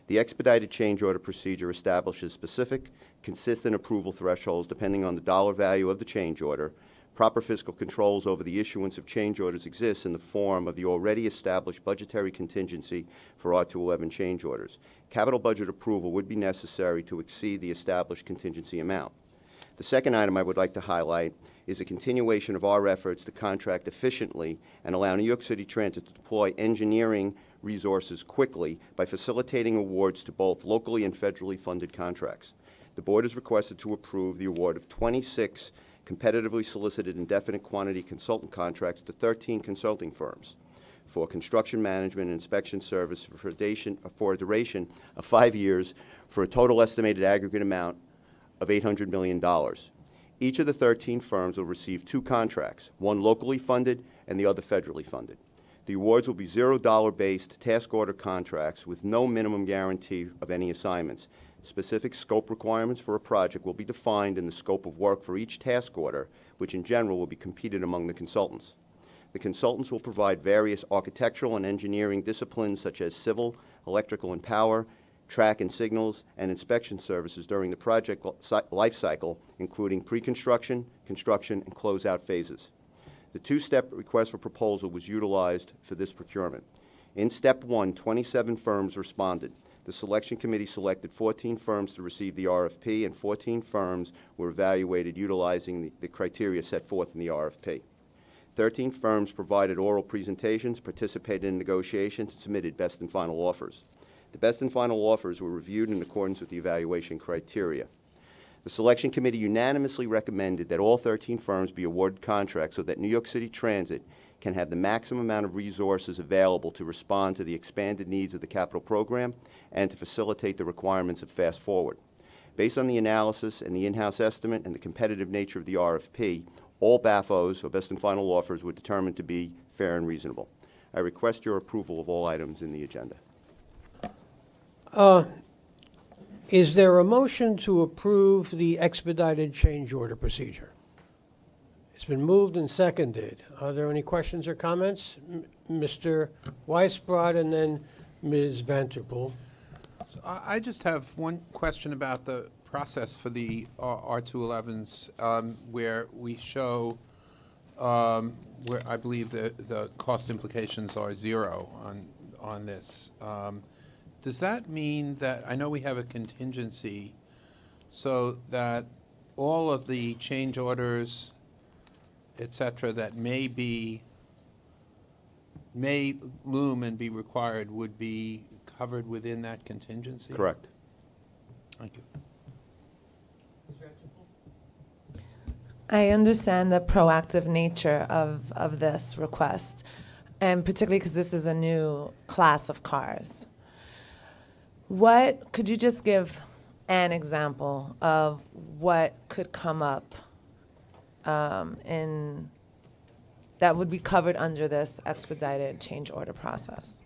The expedited change order procedure establishes specific, consistent approval thresholds depending on the dollar value of the change order. Proper fiscal controls over the issuance of change orders exist in the form of the already established budgetary contingency for R211 change orders. Capital budget approval would be necessary to exceed the established contingency amount. The second item I would like to highlight is a continuation of our efforts to contract efficiently and allow New York City Transit to deploy engineering resources quickly by facilitating awards to both locally and federally funded contracts. The board is requested to approve the award of 26 competitively solicited indefinite quantity consultant contracts to 13 consulting firms for construction management and inspection service for a duration of 5 years for a total estimated aggregate amount of $800 million. Each of the 13 firms will receive 2 contracts, one locally funded and the other federally funded. The awards will be $0 task order contracts with no minimum guarantee of any assignments. Specific scope requirements for a project will be defined in the scope of work for each task order, which in general will be competed among the consultants. The consultants will provide various architectural and engineering disciplines such as civil, electrical and power, track and signals, and inspection services during the project life cycle, including pre-construction, construction, and closeout phases. The 2-step request for proposal was utilized for this procurement. In Step 1, 27 firms responded. The selection committee selected 14 firms to receive the RFP, and 14 firms were evaluated utilizing the criteria set forth in the RFP. 13 firms provided oral presentations, participated in negotiations, and submitted best and final offers. The best and final offers were reviewed in accordance with the evaluation criteria. The selection committee unanimously recommended that all 13 firms be awarded contracts so that New York City Transit can have the maximum amount of resources available to respond to the expanded needs of the capital program and to facilitate the requirements of Fast Forward. Based on the analysis and the in-house estimate and the competitive nature of the RFP, all BAFOs, or best and final offers, were determined to be fair and reasonable. I request your approval of all items in the agenda. Is there a motion to approve the expedited change order procedure? It's been moved and seconded. Are there any questions or comments? Mr. Weisbrod and then Ms. Vanterpool. So I just have one question about the process for the R211s, where we show where I believe the cost implications are 0 on this. Does that mean that, I know we have a contingency, so that all of the change orders, et cetera, that may loom and be required would be covered within that contingency? Correct. Thank you. I understand the proactive nature of this request, and particularly because this is a new class of cars. Could you just give an example of what could come up that would be covered under this expedited change order process?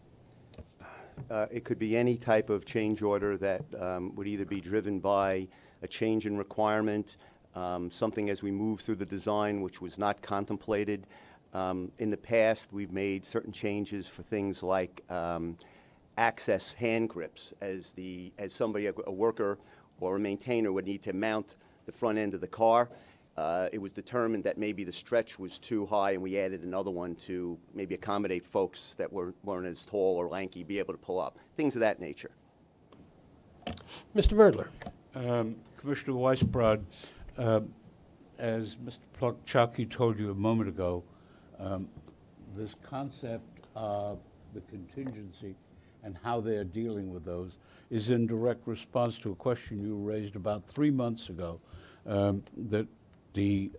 It could be any type of change order that would either be driven by a change in requirement, something as we move through the design which was not contemplated. In the past, we've made certain changes for things like access hand grips, as somebody, a worker or a maintainer would need to mount the front end of the car. It was determined that maybe the stretch was too high, and we added another one to maybe accommodate folks that weren't as tall or lanky, be able to pull up. Things of that nature. Mr. Merdler. Commissioner Weisbrod, as Mr. Plachocki told you a moment ago, this concept of the contingency and how they're dealing with those is in direct response to a question you raised about 3 months ago that the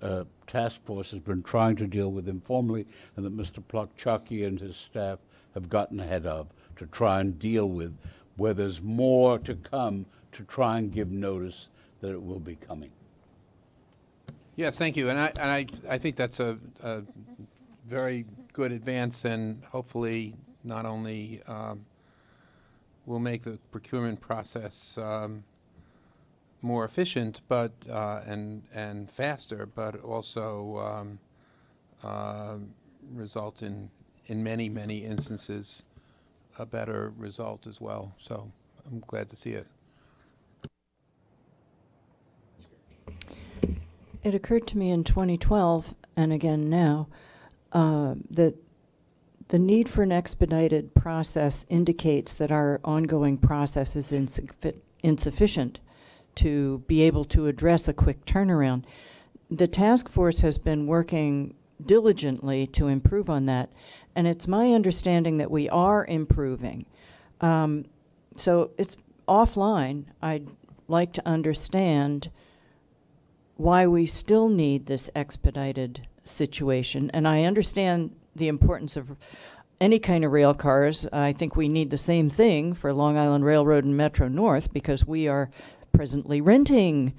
task force has been trying to deal with informally, and that Mr. Plachocki and his staff have gotten ahead of to try and deal with, where there's more to come to try and give notice that it will be coming. Yes, thank you. And I think that's a very good advance, and hopefully not only will make the procurement process more efficient, but and faster, but also result in many instances a better result as well. So I'm glad to see it. It occurred to me in 2012, and again now, that the need for an expedited process indicates that our ongoing process is insufficient to be able to address a quick turnaround. The task force has been working diligently to improve on that, and it's my understanding that we are improving. So it's offline. I'd like to understand why we still need this expedited situation. And I understand the importance of any kind of rail cars. I think we need the same thing for Long Island Railroad and Metro North, because we are presently renting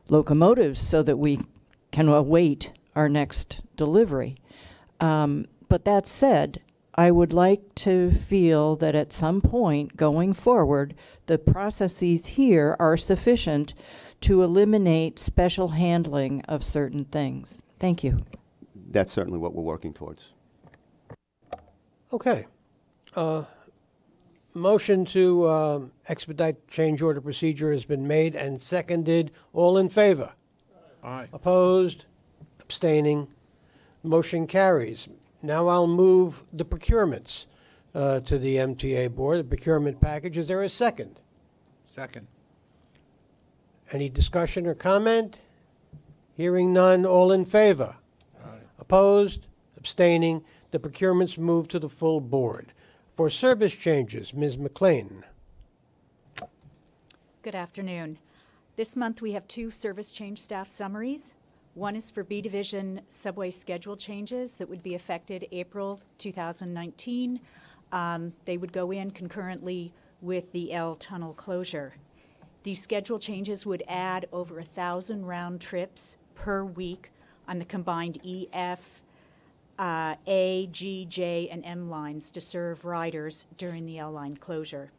locomotives so that we can await our next delivery. But that said, I would like to feel that at some point going forward, the processes here are sufficient to eliminate special handling of certain things. Thank you. That's certainly what we're working towards. Okay. Motion to expedite change order procedure has been made and seconded. All in favor? Aye. Opposed? Abstaining? Motion carries. Now I'll move the procurements to the MTA Board, the procurement package. Is there a second? Second. Any discussion or comment? Hearing none, all in favor? Aye. Opposed? Abstaining? The procurements move to the full board. For service changes, Ms. McLean. Good afternoon. This month we have 2 service change staff summaries. One is for B Division subway schedule changes that would be effected April 2019. They would go in concurrently with the L tunnel closure. These schedule changes would add over 1,000 round trips per week on the combined EF, A, G, J, and M lines to serve riders during the L line closure.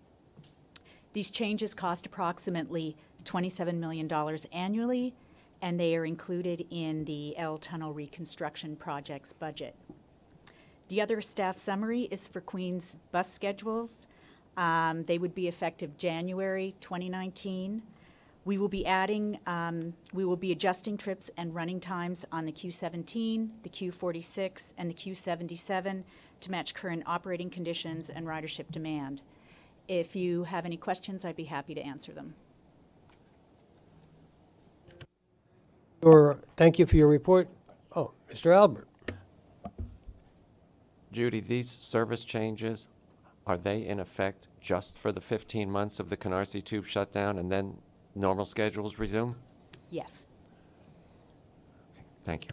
These changes cost approximately $27 million annually, and they are included in the L Tunnel Reconstruction Project's budget. The other staff summary is for Queens bus schedules. They would be effective January 2019. We will be adjusting trips and running times on the Q17, the Q46, and the Q77 to match current operating conditions and ridership demand. If you have any questions, I'd be happy to answer them. Thank you for your report. Oh, Mr. Albert. Judy, these service changes, are they in effect just for the 15 months of the Canarsie Tube shutdown and then normal schedules resume? Yes. Thank you.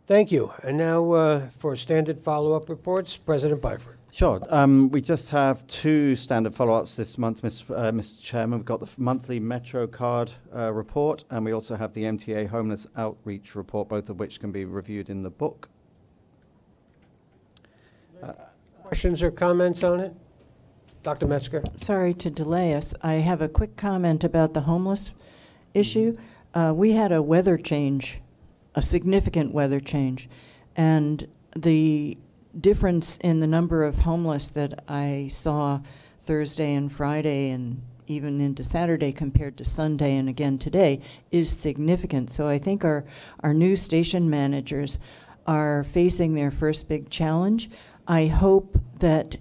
Thank you. And now for standard follow-up reports, President Byford. Sure. We just have 2 standard follow-ups this month, Mr. Chairman. We've got the monthly Metro Card report, and we also have the MTA Homeless Outreach report, both of which can be reviewed in the book. Questions or comments on it? Dr. Metzger. Sorry to delay us. I have a quick comment about the homeless issue. We had a weather change, a significant weather change, and the difference in the number of homeless that I saw Thursday and Friday and even into Saturday compared to Sunday and again today is significant. So I think our new station managers are facing their first big challenge. I hope that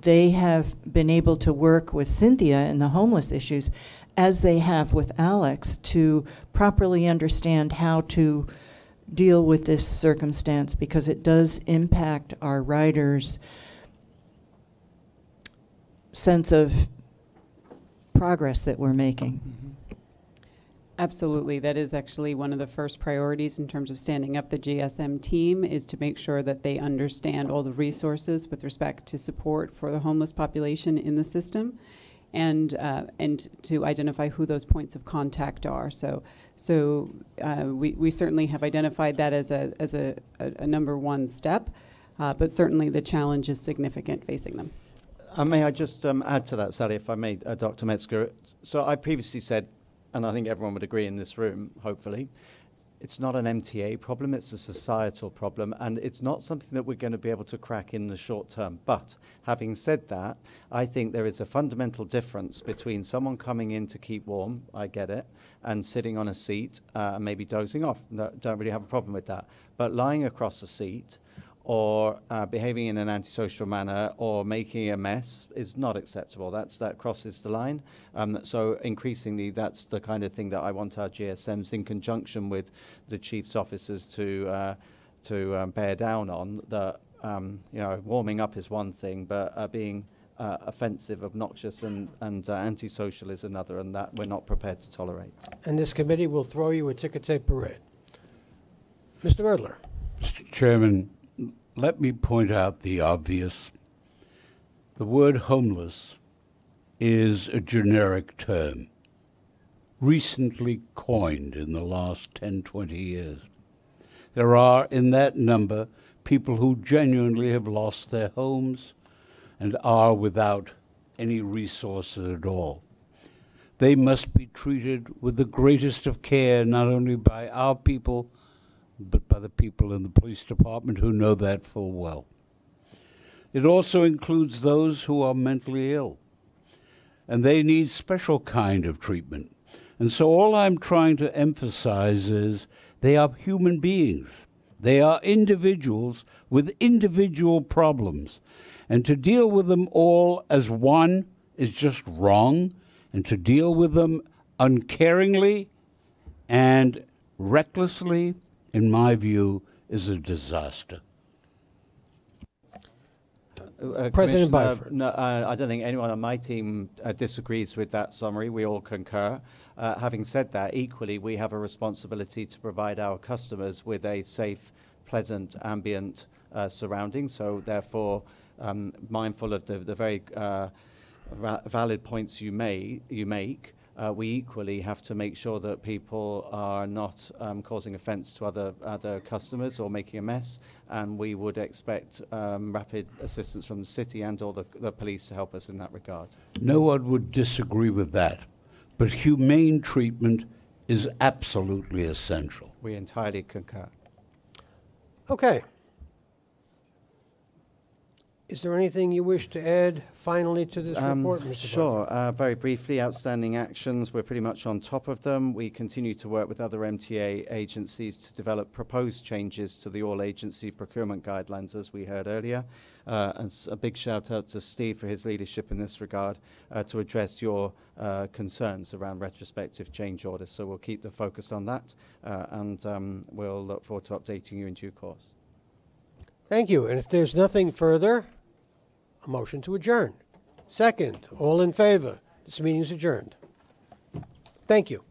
they have been able to work with Cynthia in the homeless issues as they have with Alex to properly understand how to deal with this circumstance, because it does impact our riders' sense of progress that we're making. Absolutely. That is actually one of the first priorities in terms of standing up the GSM team, is to make sure that they understand all the resources with respect to support for the homeless population in the system, and to identify who those points of contact are. So we certainly have identified that as a number 1 step, but certainly the challenge is significant facing them. May I just add to that, Sally, if I may, Dr. Metzger? So I previously said, and I think everyone would agree in this room, hopefully, it's not an MTA problem, it's a societal problem, and it's not something that we're going to be able to crack in the short term. But having said that, I think there is a fundamental difference between someone coming in to keep warm, I get it, and sitting on a seat and maybe dozing off. No, don't really have a problem with that. But lying across a seat or behaving in an antisocial manner or making a mess is not acceptable. That crosses the line. So increasingly, that's the kind of thing that I want our GSMs, in conjunction with the chief's officers, to bear down on. That warming up is one thing, but being offensive, obnoxious, and antisocial is another, and that we're not prepared to tolerate. And this committee will throw you a ticker tape parade. Mr. Erdler. Mr. Chairman, let me point out the obvious. The word homeless is a generic term, recently coined in the last 10, 20 years. There are, in that number, people who genuinely have lost their homes and are without any resources at all. They must be treated with the greatest of care, not only by our people, but by the people in the police department who know that full well. It also includes those who are mentally ill, and they need special kind of treatment. And so all I'm trying to emphasize is they are human beings. They are individuals with individual problems. And to deal with them all as one is just wrong, and to deal with them uncaringly and recklessly, in my view, is a disaster. President Commissioner, Byford. No, I don't think anyone on my team disagrees with that summary. We all concur. Having said that, equally, we have a responsibility to provide our customers with a safe, pleasant, ambient surrounding. So therefore, mindful of the very valid points you make, we equally have to make sure that people are not causing offence to other customers or making a mess, and we would expect rapid assistance from the city and or the police to help us in that regard. No one would disagree with that, but humane treatment is absolutely essential. We entirely concur. Okay. Is there anything you wish to add finally to this report, Mr. Sure. Very briefly, outstanding actions, we're pretty much on top of them. We continue to work with other MTA agencies to develop proposed changes to the all-agency procurement guidelines, as we heard earlier. And a big shout out to Steve for his leadership in this regard to address your concerns around retrospective change orders. So we'll keep the focus on that, and we'll look forward to updating you in due course. Thank you. And if there's nothing further, a motion to adjourn. Second, all in favor. This meeting is adjourned. Thank you.